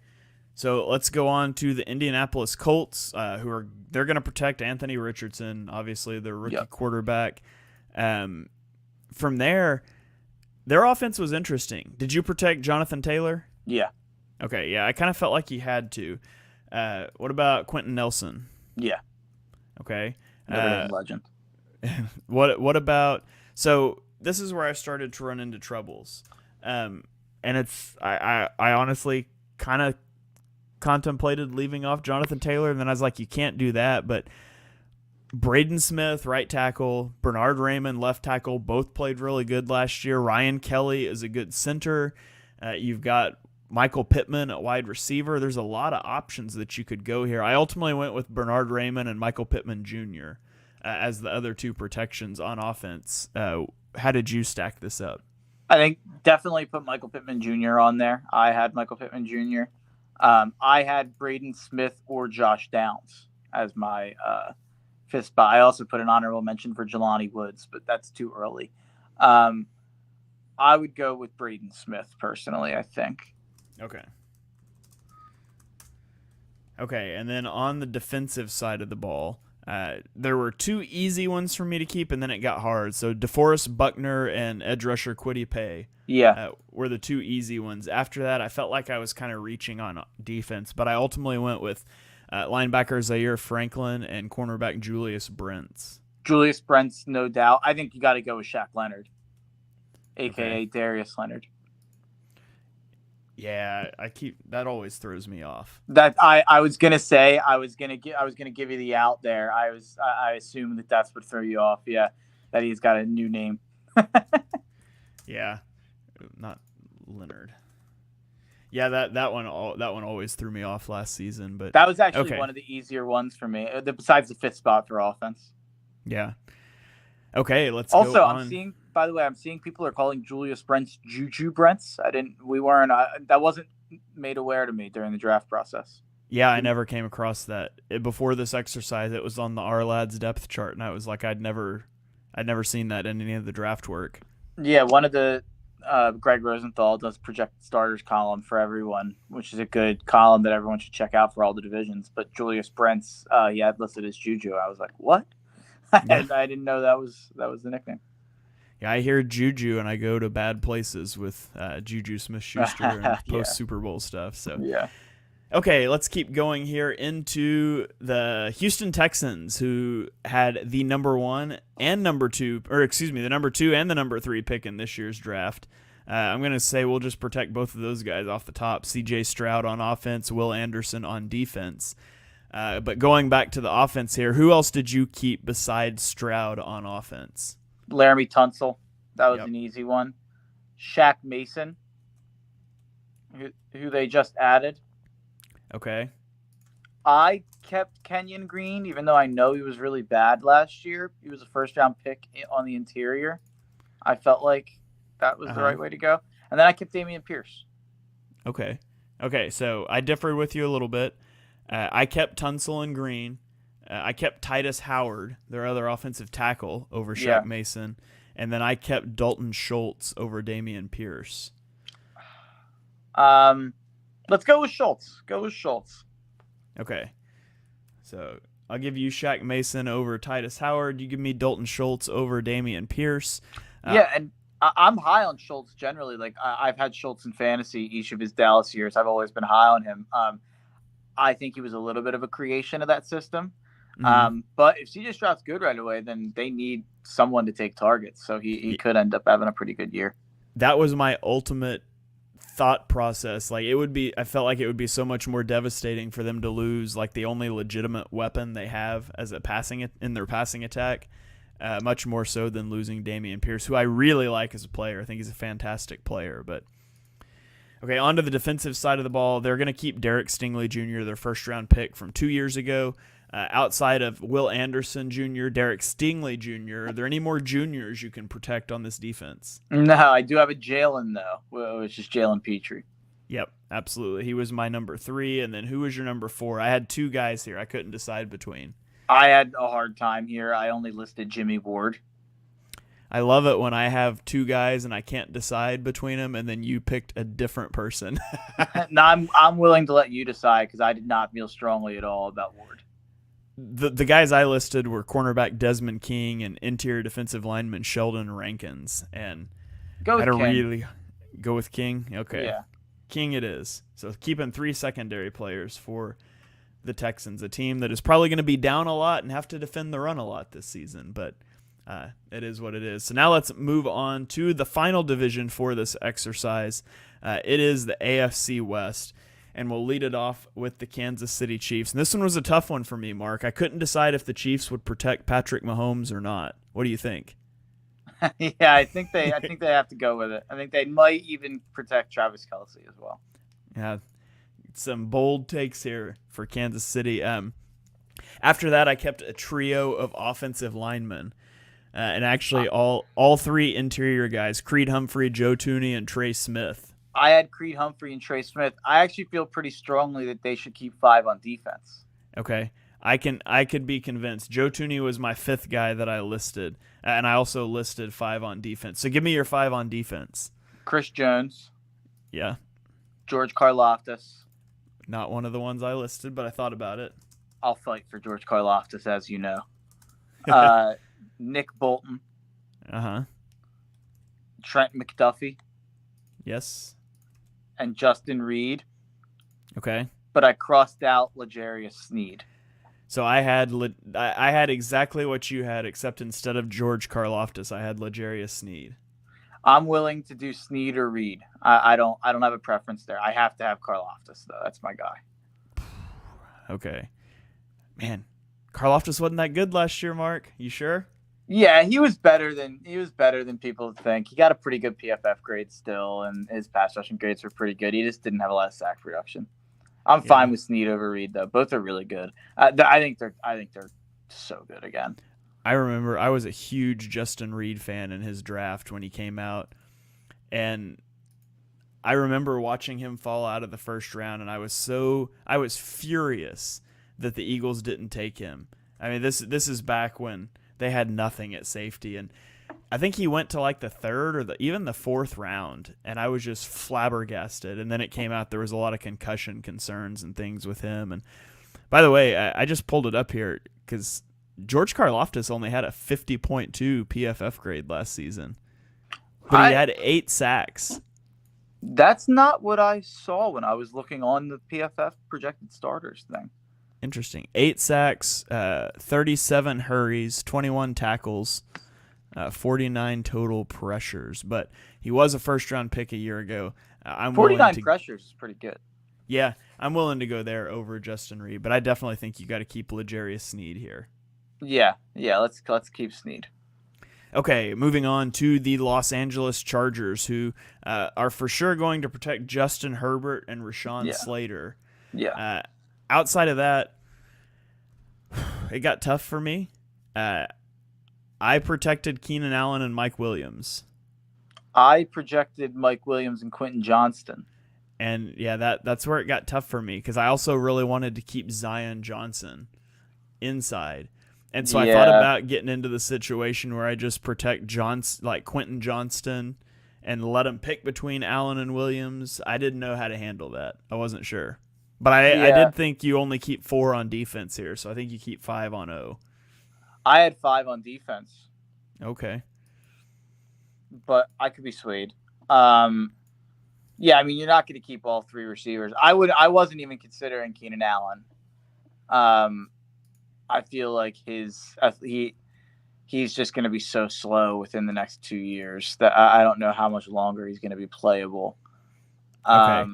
So let's go on to the Indianapolis Colts, they're going to protect Anthony Richardson, obviously their rookie quarterback. From there, their offense was interesting. Did you protect Jonathan Taylor? Yeah. Okay, yeah, I kind of felt like he had to. What about Quentin Nelson? Yeah. Okay. Legend. What about? So this is where I started to run into troubles, and it's I honestly kind of contemplated leaving off Jonathan Taylor, and then I was like, you can't do that. But Braden Smith, right tackle, Bernard Raymond, left tackle, both played really good last year. Ryan Kelly is a good center. You've got Michael Pittman at wide receiver. There's a lot of options that you could go here. I ultimately went with Bernard Raymond and Michael Pittman Jr. As the other two protections on offense. How did you stack this up? I think definitely put Michael Pittman Jr. on there. I had Michael Pittman Jr. I had Braden Smith or Josh Downs as my fifth spot. I also put an honorable mention for Jelani Woods, but that's too early. I would go with Braden Smith personally, I think. Okay, and then on the defensive side of the ball, there were two easy ones for me to keep, and then it got hard. So DeForest Buckner and edge rusher Kwity Paye were the two easy ones. After that, I felt like I was kind of reaching on defense, but I ultimately went with linebacker Zaire Franklin and cornerback Julius Brents. Julius Brents, no doubt. I think you got to go with Shaq Leonard, a.k.a. Darius Leonard. Yeah, that always throws me off. That I was gonna say I was gonna give you the out there. I assume that's what threw you off. Yeah, that he's got a new name. Yeah, not Leonard. Yeah, that one always threw me off last season. But that was actually one of the easier ones for me, besides the fifth spot for offense. Yeah. Okay, let's also, go on. I'm seeing people are calling Julius Brents Juju Brents. That wasn't made aware to me during the draft process. Yeah, I never came across that. Before this exercise, it was on the R Lads depth chart, and I was like, I'd never seen that in any of the draft work. Yeah, one of the Greg Rosenthal does projected starters column for everyone, which is a good column that everyone should check out for all the divisions. But Julius Brents, he had listed as Juju. I was like, what? I didn't know that was the nickname. Yeah, I hear Juju and I go to bad places with Juju Smith-Schuster and post Super Bowl stuff. So yeah. Okay, let's keep going here into the Houston Texans, who had the number 2 and the number 3 pick in this year's draft. I'm going to say we'll just protect both of those guys off the top. C.J. Stroud on offense, Will Anderson on defense. But going back to the offense here, who else did you keep besides Stroud on offense? Laramie Tunsil. That was an easy one. Shaq Mason, who they just added. Okay. I kept Kenyon Green, even though I know he was really bad last year. He was a first-round pick on the interior. I felt like that was the right way to go. And then I kept Dameon Pierce. Okay, so I differed with you a little bit. I kept Tunsil and Green. I kept Titus Howard, their other offensive tackle, over Shaq Mason. And then I kept Dalton Schultz over Dameon Pierce. Let's go with Schultz. Okay. So I'll give you Shaq Mason over Titus Howard. You give me Dalton Schultz over Dameon Pierce. And I'm high on Schultz generally. Like I've had Schultz in fantasy each of his Dallas years. I've always been high on him. I think he was a little bit of a creation of that system. But if CJ Stroud's good right away, then they need someone to take targets. So he could end up having a pretty good year. That was my ultimate thought process. Like I felt like it would be so much more devastating for them to lose like the only legitimate weapon they have as a in their passing attack, much more so than losing Dameon Pierce, who I really like as a player. I think he's a fantastic player. But okay, on to the defensive side of the ball. They're going to keep Derek Stingley Jr., their first-round pick from 2 years ago. Outside of Will Anderson Jr., Derek Stingley Jr., are there any more juniors you can protect on this defense? No, I do have a Jalen, though, which is Jalen Petrie. Yep, absolutely. He was my number 3, and then who was your number 4? I had 2 guys here I couldn't decide between. I had a hard time here. I only listed Jimmy Ward. I love it when I have 2 guys and I can't decide between them, and then you picked a different person. No, I'm willing to let you decide because I did not feel strongly at all about Ward. The guys I listed were cornerback Desmond King and interior defensive lineman Sheldon Rankins. And Go with King. really go with King? Okay. Yeah. King it is. So keeping 3 secondary players for the Texans, a team that is probably going to be down a lot and have to defend the run a lot this season. But it is what it is. So now let's move on to the final division for this exercise. It is the AFC West. And we'll lead it off with the Kansas City Chiefs. And this one was a tough one for me, Mark. I couldn't decide if the Chiefs would protect Patrick Mahomes or not. What do you think? Yeah, I think they have to go with it. I think they might even protect Travis Kelce as well. Yeah, some bold takes here for Kansas City. After that, I kept a trio of offensive linemen. And actually all 3 interior guys, Creed Humphrey, Joe Tooney, and Trey Smith. I had Creed Humphrey and Trey Smith. I actually feel pretty strongly that they should keep 5 on defense. Okay. I could be convinced. Joe Tooney was my 5th guy that I listed, and I also listed 5 on defense. So give me your 5 on defense. Chris Jones. Yeah. George Karlaftis. Not one of the ones I listed, but I thought about it. I'll fight for George Karlaftis, as you know. Nick Bolton. Uh-huh. Trent McDuffie. Yes. And Justin Reed. Okay. But I crossed out L'Jarius Sneed. So I had exactly what you had, except instead of George Karlaftis, I had L'Jarius Sneed. I'm willing to do Sneed or Reed. I don't have a preference there. I have to have Karlaftis though. That's my guy. Okay. Man, Karlaftis wasn't that good last year, Mark. You sure? Yeah, he was better than people think. He got a pretty good PFF grade still, and his pass rushing grades were pretty good. He just didn't have a lot of sack production. I'm fine with Sneed over Reed though. Both are really good. I think they're so good again. I remember I was a huge Justin Reed fan in his draft when he came out, and I remember watching him fall out of the first round, and I was furious that the Eagles didn't take him. I mean, this is back when they had nothing at safety, and I think he went to like the 3rd or even the 4th round, and I was just flabbergasted. And then it came out there was a lot of concussion concerns and things with him. And by the way, I just pulled it up here because George Karlaftis only had a 50.2 PFF grade last season, but he had 8 sacks. That's not what I saw when I was looking on the PFF projected starters thing. Interesting. 8 sacks, 37 hurries, 21 tackles, 49 total pressures. But he was a first-round pick a year ago. 49 pressures is pretty good. Yeah, I'm willing to go there over Justin Reed, but I definitely think you got to keep L'Jarius Sneed here. Yeah. Let's keep Sneed. Okay, moving on to the Los Angeles Chargers, who are for sure going to protect Justin Herbert and Rashawn Slater. Yeah. Outside of that, it got tough for me. I protected Keenan Allen and Mike Williams. I projected Mike Williams and Quentin Johnston. And yeah, that's where it got tough for me because I also really wanted to keep Zion Johnson inside. And so I thought about getting into the situation where I just protect Quentin Johnston and let him pick between Allen and Williams. I didn't know how to handle that. I wasn't sure. But I did think you only keep 4 on defense here, so I think you keep 5 on O. I had 5 on defense. Okay. But I could be swayed. Yeah, I mean, you're not going to keep all 3 receivers. I wasn't even considering Keenan Allen. I feel like he's just going to be so slow within the next 2 years that I don't know how much longer he's going to be playable. Okay.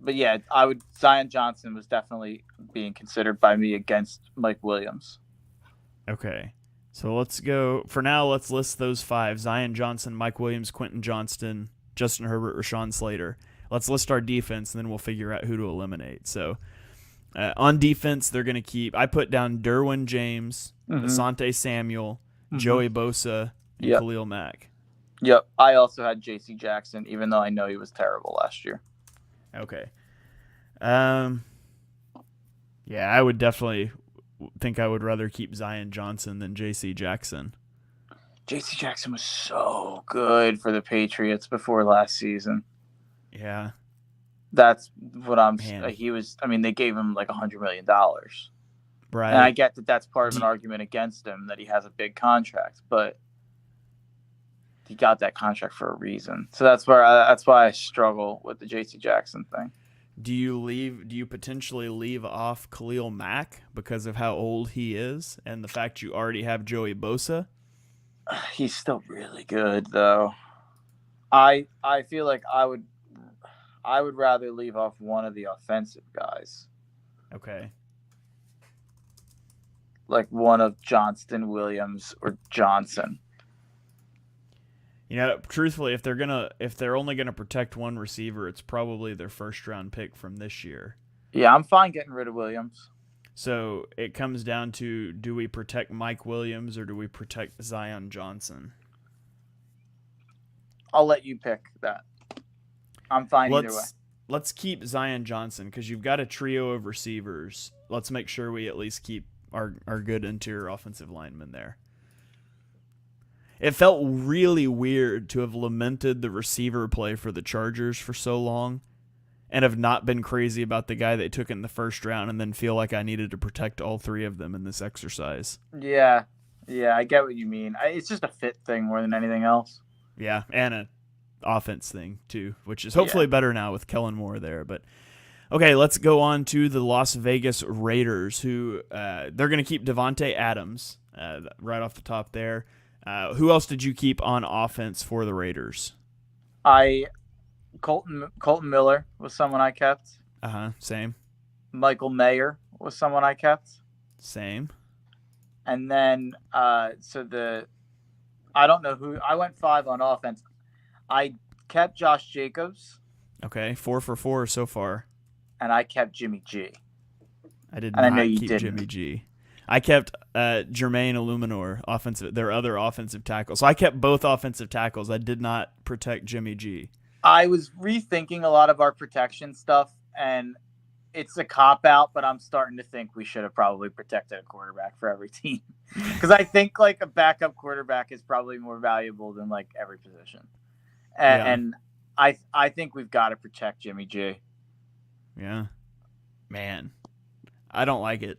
But yeah, Zion Johnson was definitely being considered by me against Mike Williams. Okay. So let's go. For now, let's list those 5. Zion Johnson, Mike Williams, Quentin Johnston, Justin Herbert, Rashawn Slater. Let's list our defense, and then we'll figure out who to eliminate. So on defense, they're going to keep – I put down Derwin James, Asante Samuel, Joey Bosa, and Khalil Mack. Yep. I also had J.C. Jackson, even though I know he was terrible last year. Okay. Yeah, I would definitely think I would rather keep Zion Johnson than J.C. Jackson. J.C. Jackson was so good for the Patriots before last season. Yeah. That's what he was. I mean, they gave him like $100 million. Right. And I get that that's part of an argument against him, that he has a big contract, but he got that contract for a reason. So that's why I struggle with the J.C. Jackson thing. Do you potentially leave off Khalil Mack because of how old he is and the fact you already have Joey Bosa? He's still really good though. I feel like I would rather leave off one of the offensive guys. Okay. Like one of Johnston, Williams, or Johnson. You know, truthfully, if they're only gonna protect one receiver, it's probably their first round pick from this year. Yeah, I'm fine getting rid of Williams. So it comes down to, do we protect Mike Williams or do we protect Zion Johnson? I'll let you pick that. I'm fine either way. Let's keep Zion Johnson because you've got a trio of receivers. Let's make sure we at least keep our good interior offensive linemen there. It felt really weird to have lamented the receiver play for the Chargers for so long and have not been crazy about the guy they took in the first round and then feel like I needed to protect all 3 of them in this exercise. Yeah, I get what you mean. It's just a fit thing more than anything else. Yeah, and an offense thing too, which is hopefully better now with Kellen Moore there. But okay, let's go on to the Las Vegas Raiders, who they're going to keep Devontae Adams right off the top there. Who else did you keep on offense for the Raiders? Colton Miller was someone I kept. Same. Michael Mayer was someone I kept. Same. And then I don't know who I went 5 on offense. I kept Josh Jacobs. Okay, 4 for 4 so far. And I kept Jimmy G. I did not keep Jimmy G. I kept Jermaine Illuminor, their other offensive tackle. So I kept both offensive tackles. I did not protect Jimmy G. I was rethinking a lot of our protection stuff, and it's a cop-out, but I'm starting to think we should have probably protected a quarterback for every team. Because I think like a backup quarterback is probably more valuable than like every position. And I think we've got to protect Jimmy G. Yeah. Man, I don't like it.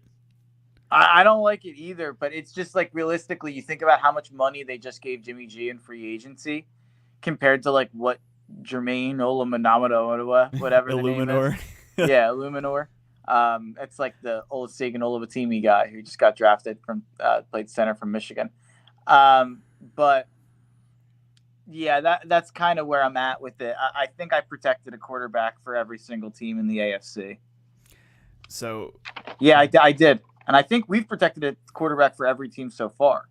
I don't like it either, but it's just like realistically, you think about how much money they just gave Jimmy G in free agency compared to like what Jermaine Olumunamado, whatever the name is. Yeah, Illuminor. It's like the Olusegun Oluwatimi guy who just got drafted from played center from Michigan. But yeah, that's kind of where I'm at with it. I think I protected a quarterback for every single team in the AFC. So yeah, I did. And I think we've protected a quarterback for every team so far.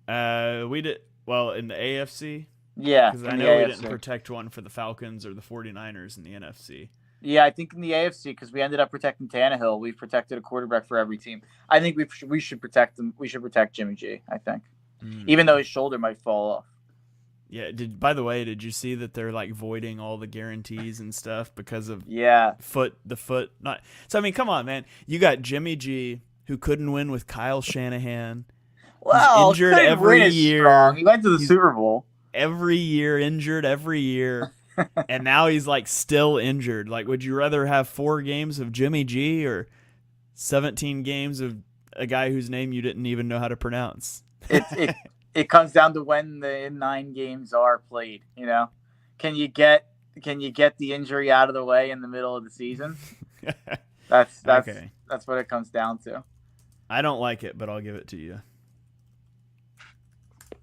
We did well in the AFC. Yeah, because I know we didn't protect one for the Falcons or the 49ers in the NFC. Yeah, I think in the AFC, because we ended up protecting Tannehill, we've protected a quarterback for every team. I think we should protect them. We should protect Jimmy G, I think. Even though his shoulder might fall off. Yeah. By the way, did you see that they're like voiding all the guarantees and stuff because of the foot? Not. So I mean, come on, man. You got Jimmy G, who couldn't win with Kyle Shanahan. Well, he's injured every year. Strong. He went to the Super Bowl. Every year, injured every year. And now he's like still injured. Like, would you rather have 4 games of Jimmy G or 17 games of a guy whose name you didn't even know how to pronounce? It comes down to when the 9 games are played. You know, can you get the injury out of the way in the middle of the season? That's Okay. that's what it comes down to. I don't like it, but I'll give it to you.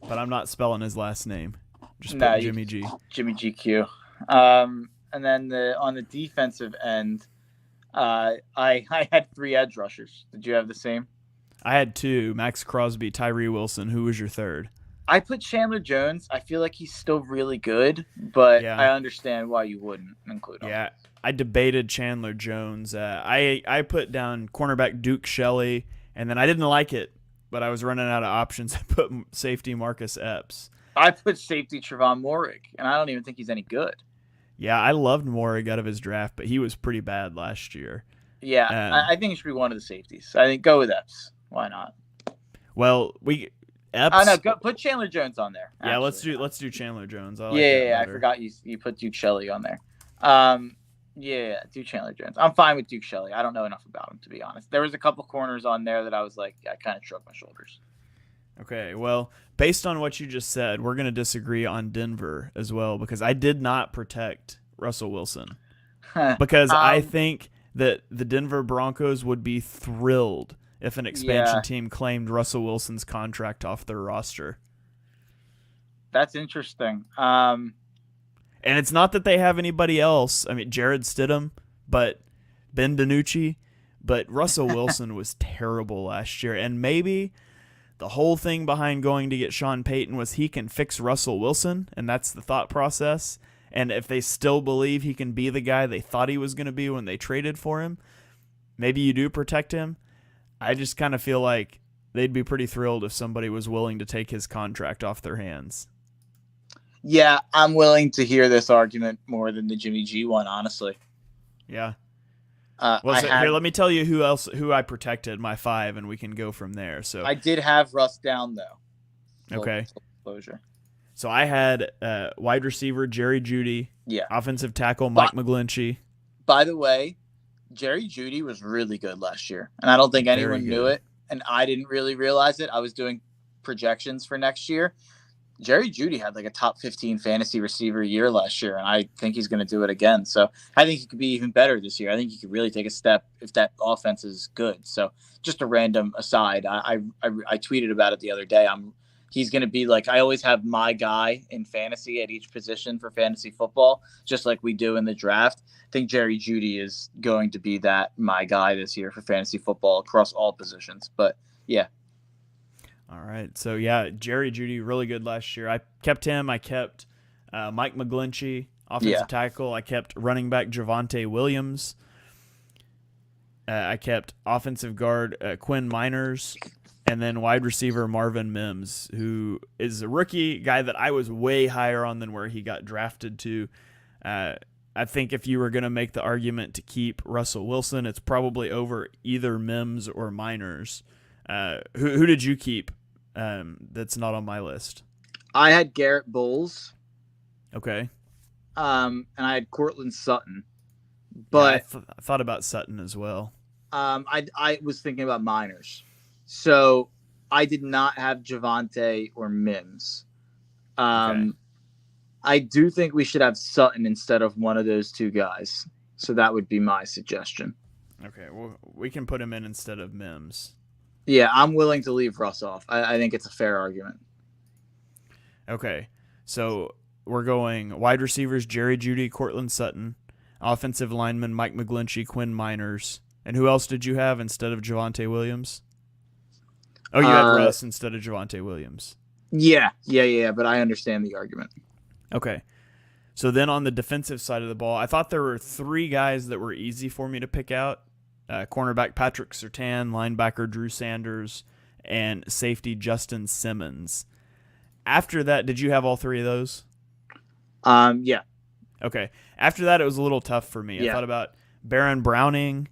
But I'm not spelling his last name. Just put Jimmy G. Jimmy GQ. And then on the defensive end, I had 3 edge rushers. Did you have the same? I had 2, Max Crosby, Tyree Wilson. Who was your third? I put Chandler Jones. I feel like he's still really good, but Yeah. I understand why you wouldn't include him. Yeah, I debated Chandler Jones. I put down cornerback Duke Shelley, and then I didn't like it, but I was running out of options. I put safety Marcus Epps. I put safety Trevon Moehrig, and I don't even think he's any good. Yeah, I loved Moehrig out of his draft, but he was pretty bad last year. Yeah, I think it should be one of the safeties. I think go with Epps. Why not? Well, Epps. Oh no, put Chandler Jones on there. Yeah, actually. let's do Chandler Jones. I like I forgot you put Duke Shelley on there. Do Chandler Jones. I'm fine with Duke Shelley. I don't know enough about him, to be honest. There was a couple corners on there that I was like, I kind of shrugged my shoulders. Okay, well, based on what you just said, we're going to disagree on Denver as well, because I did not protect Russell Wilson. Because I think that the Denver Broncos would be thrilled if an expansion team claimed Russell Wilson's contract off their roster. That's interesting. And it's not that they have anybody else. I mean, Jared Stidham, but Ben DiNucci, but Russell Wilson was terrible last year. And maybe the whole thing behind going to get Sean Payton was he can fix Russell Wilson, and that's the thought process. And if they still believe he can be the guy they thought he was going to be when they traded for him, maybe you do protect him. I just kind of feel like they'd be pretty thrilled if somebody was willing to take his contract off their hands. Yeah, I'm willing to hear this argument more than the Jimmy G one, honestly. Yeah. Here, let me tell you who I protected, my 5, and we can go from there. So I did have Russ down, though. Okay. Closure. So I had wide receiver Jerry Jeudy, offensive tackle Mike McGlinchey. By the way, Jerry Jeudy was really good last year, and I don't think anyone knew it, and I didn't really realize it. I was doing projections for next year. Jerry Jeudy had like a top 15 fantasy receiver year last year, and I think he's going to do it again. So I think he could be even better this year. I think he could really take a step if that offense is good. So just a random aside, I tweeted about it the other day. He's going to be like, I always have my guy in fantasy at each position for fantasy football, just like we do in the draft. I think Jerry Jeudy is going to be my guy this year for fantasy football across all positions. But yeah. All right. So yeah, Jerry Jeudy, really good last year. I kept him. I kept Mike McGlinchey, offensive tackle. I kept running back Javonte Williams. I kept offensive guard Quinn Miners. And then wide receiver Marvin Mims, who is a rookie guy that I was way higher on than where he got drafted to. I think if you were going to make the argument to keep Russell Wilson, it's probably over either Mims or Miners. Who did you keep that's not on my list? I had Garrett Bowles. Okay. And I had Cortland Sutton. But I thought about Sutton as well. I was thinking about Miners. So I did not have Javonte or Mims. Okay. I do think we should have Sutton instead of one of those two guys. So that would be my suggestion. Okay, well, we can put him in instead of Mims. Yeah, I'm willing to leave Russ off. I think it's a fair argument. Okay, so we're going wide receivers, Jerry Jeudy, Cortland Sutton, offensive lineman, Mike McGlinchey, Quinn Miners. And who else did you have instead of Javonte Williams? Oh, you had Russ instead of Javonte Williams. Yeah, but I understand the argument. Okay. So then on the defensive side of the ball, I thought there were 3 guys that were easy for me to pick out. Cornerback Patrick Surtain, linebacker Drew Sanders, and safety Justin Simmons. After that, did you have all 3 of those? Yeah. Okay. After that, it was a little tough for me. Yeah. I thought about Baron Browning,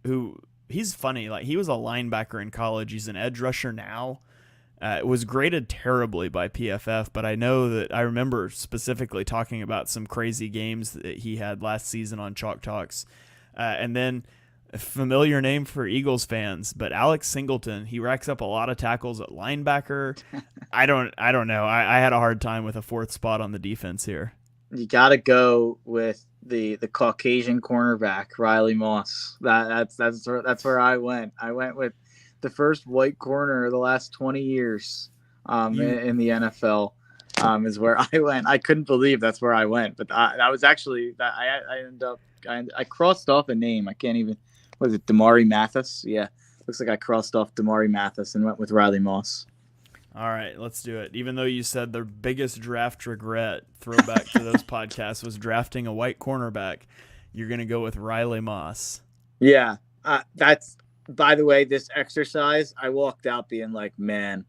who he's funny. Like, he was a linebacker in college. He's an edge rusher now. Was graded terribly by PFF, but I know that I remember specifically talking about some crazy games that he had last season on Chalk Talks. And then a familiar name for Eagles fans, but Alex Singleton, he racks up a lot of tackles at linebacker. I don't know. I had a hard time with a 4th spot on the defense here. You got to go with the Caucasian cornerback Riley Moss. That's where I went. I went with the first white corner of the last 20 years in the NFL. Is where I went. I couldn't believe that's where I went, but I was actually I ended up I crossed off a name. I can't even. Was it Damari Mathis? Yeah, looks like I crossed off Damari Mathis and went with Riley Moss. All right, let's do it. Even though you said their biggest draft regret, throwback to those podcasts, was drafting a white cornerback, you're going to go with Riley Moss. Yeah, that's, by the way, this exercise, I walked out being like, man,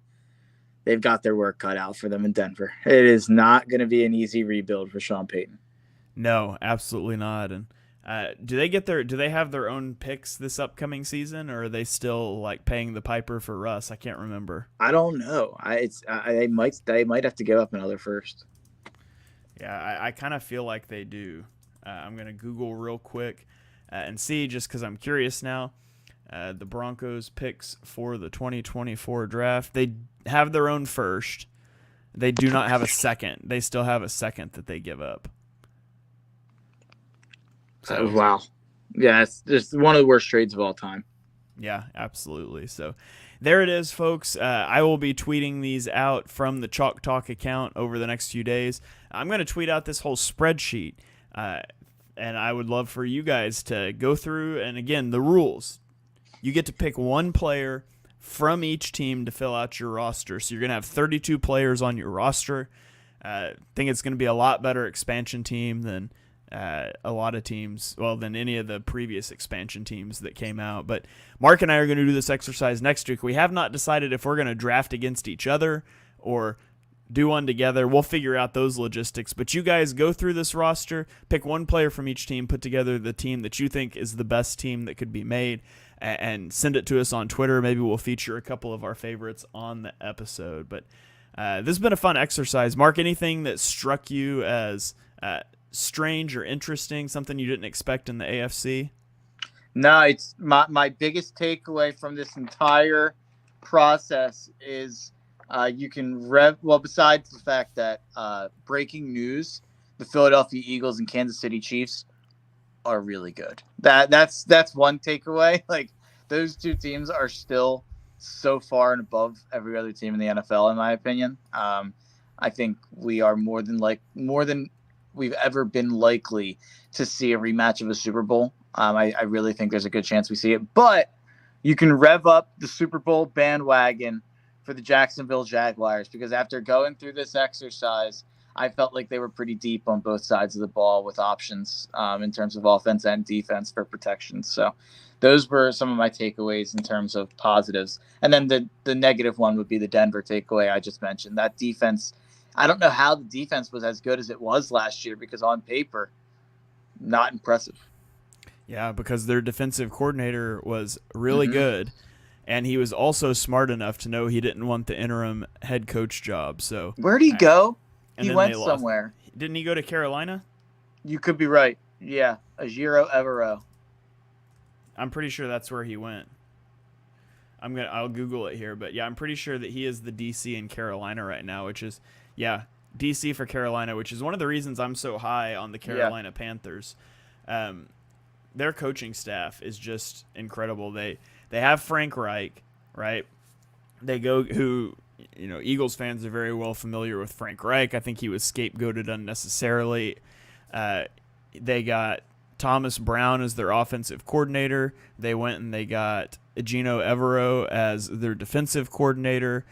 they've got their work cut out for them in Denver. It is not going to be an easy rebuild for Sean Payton. No, absolutely not. And do they have their own picks this upcoming season, or are they still like paying the piper for Russ? I can't remember. I don't know. They might have to give up another first. Yeah, I kind of feel like they do. I'm gonna Google real quick and see, just because I'm curious now. The Broncos picks for the 2024 draft. They have their own first. They do not have a second. They still have a second that they give up. So, wow. Yeah, it's just one of the worst trades of all time. Yeah, absolutely. So there it is, folks. I will be tweeting these out from the Chalk Talk account over the next few days. I'm going to tweet out this whole spreadsheet, and I would love for you guys to go through. And again, the rules. You get to pick one player from each team to fill out your roster. So you're going to have 32 players on your roster. I think it's going to be a lot better expansion team than a lot of teams, than any of the previous expansion teams that came out. But Mark and I are going to do this exercise next week. We have not decided if we're going to draft against each other or do one together. We'll figure out those logistics. But you guys go through this roster, pick one player from each team, put together the team that you think is the best team that could be made, and send it to us on Twitter. Maybe we'll feature a couple of our favorites on the episode. But this has been a fun exercise. Mark, anything that struck you as strange or interesting, something you didn't expect in the AFC? No, it's my biggest takeaway from this entire process is you can besides the fact that breaking news, the Philadelphia Eagles and Kansas City Chiefs are really good. That's one takeaway. Like, those two teams are still so far and above every other team in the NFL, in my opinion. I think we are more than we've ever been likely to see a rematch of a Super Bowl. I really think there's a good chance we see it, but you can rev up the Super Bowl bandwagon for the Jacksonville Jaguars, because after going through this exercise, I felt like they were pretty deep on both sides of the ball with options in terms of offense and defense for protection. So those were some of my takeaways in terms of positives. And then the negative one would be the Denver takeaway I just mentioned. That defense, I don't know how the defense was as good as it was last year, because on paper, not impressive. Yeah, because their defensive coordinator was really good, and he was also smart enough to know he didn't want the interim head coach job. So where'd he go? He went lost. somewhere. Didn't he go to Carolina? You could be right. Yeah, Ajiro Evero. I'm pretty sure that's where he went. I'll Google it here, but yeah, I'm pretty sure that he is the DC in Carolina right now, which is DC for Carolina, which is one of the reasons I'm so high on the Carolina Panthers. Their coaching staff is just incredible. They have Frank Reich, right? Eagles fans are very well familiar with Frank Reich. I think he was scapegoated unnecessarily. They got Thomas Brown as their offensive coordinator. They went and they got Gino Evero as their defensive coordinator.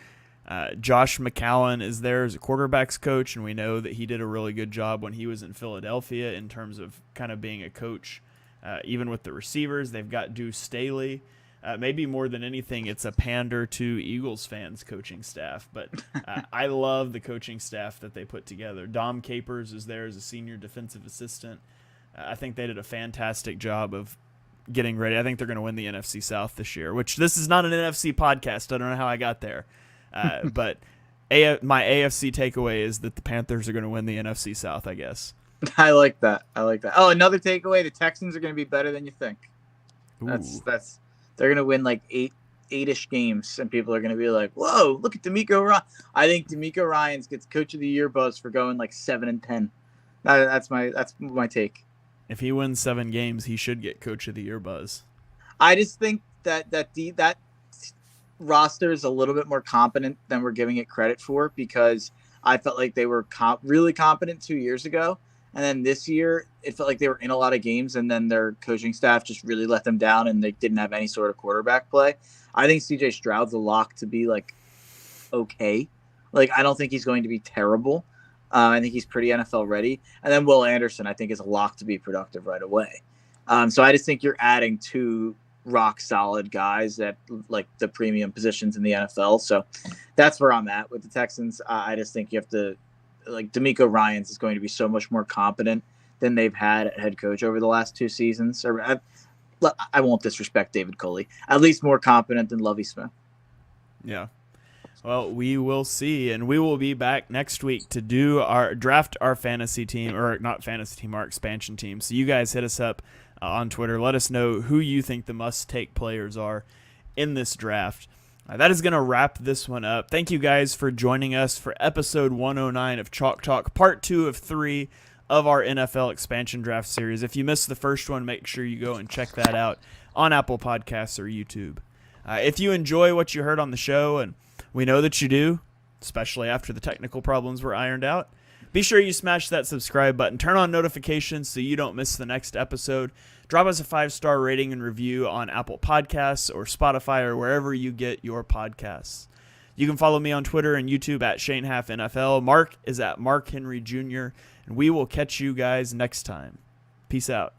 Josh McCown is there as a quarterback's coach, and we know that he did a really good job when he was in Philadelphia in terms of kind of being a coach, even with the receivers. They've got Deuce Staley. Maybe more than anything, it's a pander to Eagles fans' coaching staff, but I love the coaching staff that they put together. Dom Capers is there as a senior defensive assistant. I think they did a fantastic job of getting ready. I think they're going to win the NFC South this year, which this is not an NFC podcast. I don't know how I got there. But my AFC takeaway is that the Panthers are going to win the NFC South, I guess. I like that. Oh, another takeaway, the Texans are going to be better than you think. That's they're going to win like eight-ish games, and people are going to be like, whoa, look at D'Amico Ryan. I think D'Amico Ryans gets Coach of the Year buzz for going like 7-10. That's my take. If he wins 7 games, he should get Coach of the Year buzz. I just think that roster is a little bit more competent than we're giving it credit for, because I felt like they were really competent 2 years ago. And then this year, it felt like they were in a lot of games, and then their coaching staff just really let them down, and they didn't have any sort of quarterback play. I think CJ Stroud's a lock to be, like, okay. Like, I don't think he's going to be terrible. I think he's pretty NFL ready. And then Will Anderson, I think, is a lock to be productive right away. So I just think you're adding 2 rock-solid guys at, like, the premium positions in the NFL. So that's where I'm at with the Texans. I just think you have to – like, DeMeco Ryans is going to be so much more competent than they've had at head coach over the last 2 seasons. I won't disrespect David Culley. At least more competent than Lovie Smith. Yeah. Well, we will see, and we will be back next week to do our draft, our fantasy team, or not fantasy team, our expansion team. So you guys hit us up on Twitter. Let us know who you think the must-take players are in this draft. That is going to wrap this one up. Thank you guys for joining us for episode 109 of Chalk Talk, part 2 of 3 of our NFL expansion draft series. If you missed the first one, make sure you go and check that out on Apple Podcasts or YouTube. If you enjoy what you heard on the show, and we know that you do, especially after the technical problems were ironed out, be sure you smash that subscribe button, turn on notifications so you don't miss the next episode. Drop us a 5-star rating and review on Apple Podcasts or Spotify or wherever you get your podcasts. You can follow me on Twitter and YouTube at ShaneHalfNFL. Mark is at Mark Henry Jr., and we will catch you guys next time. Peace out.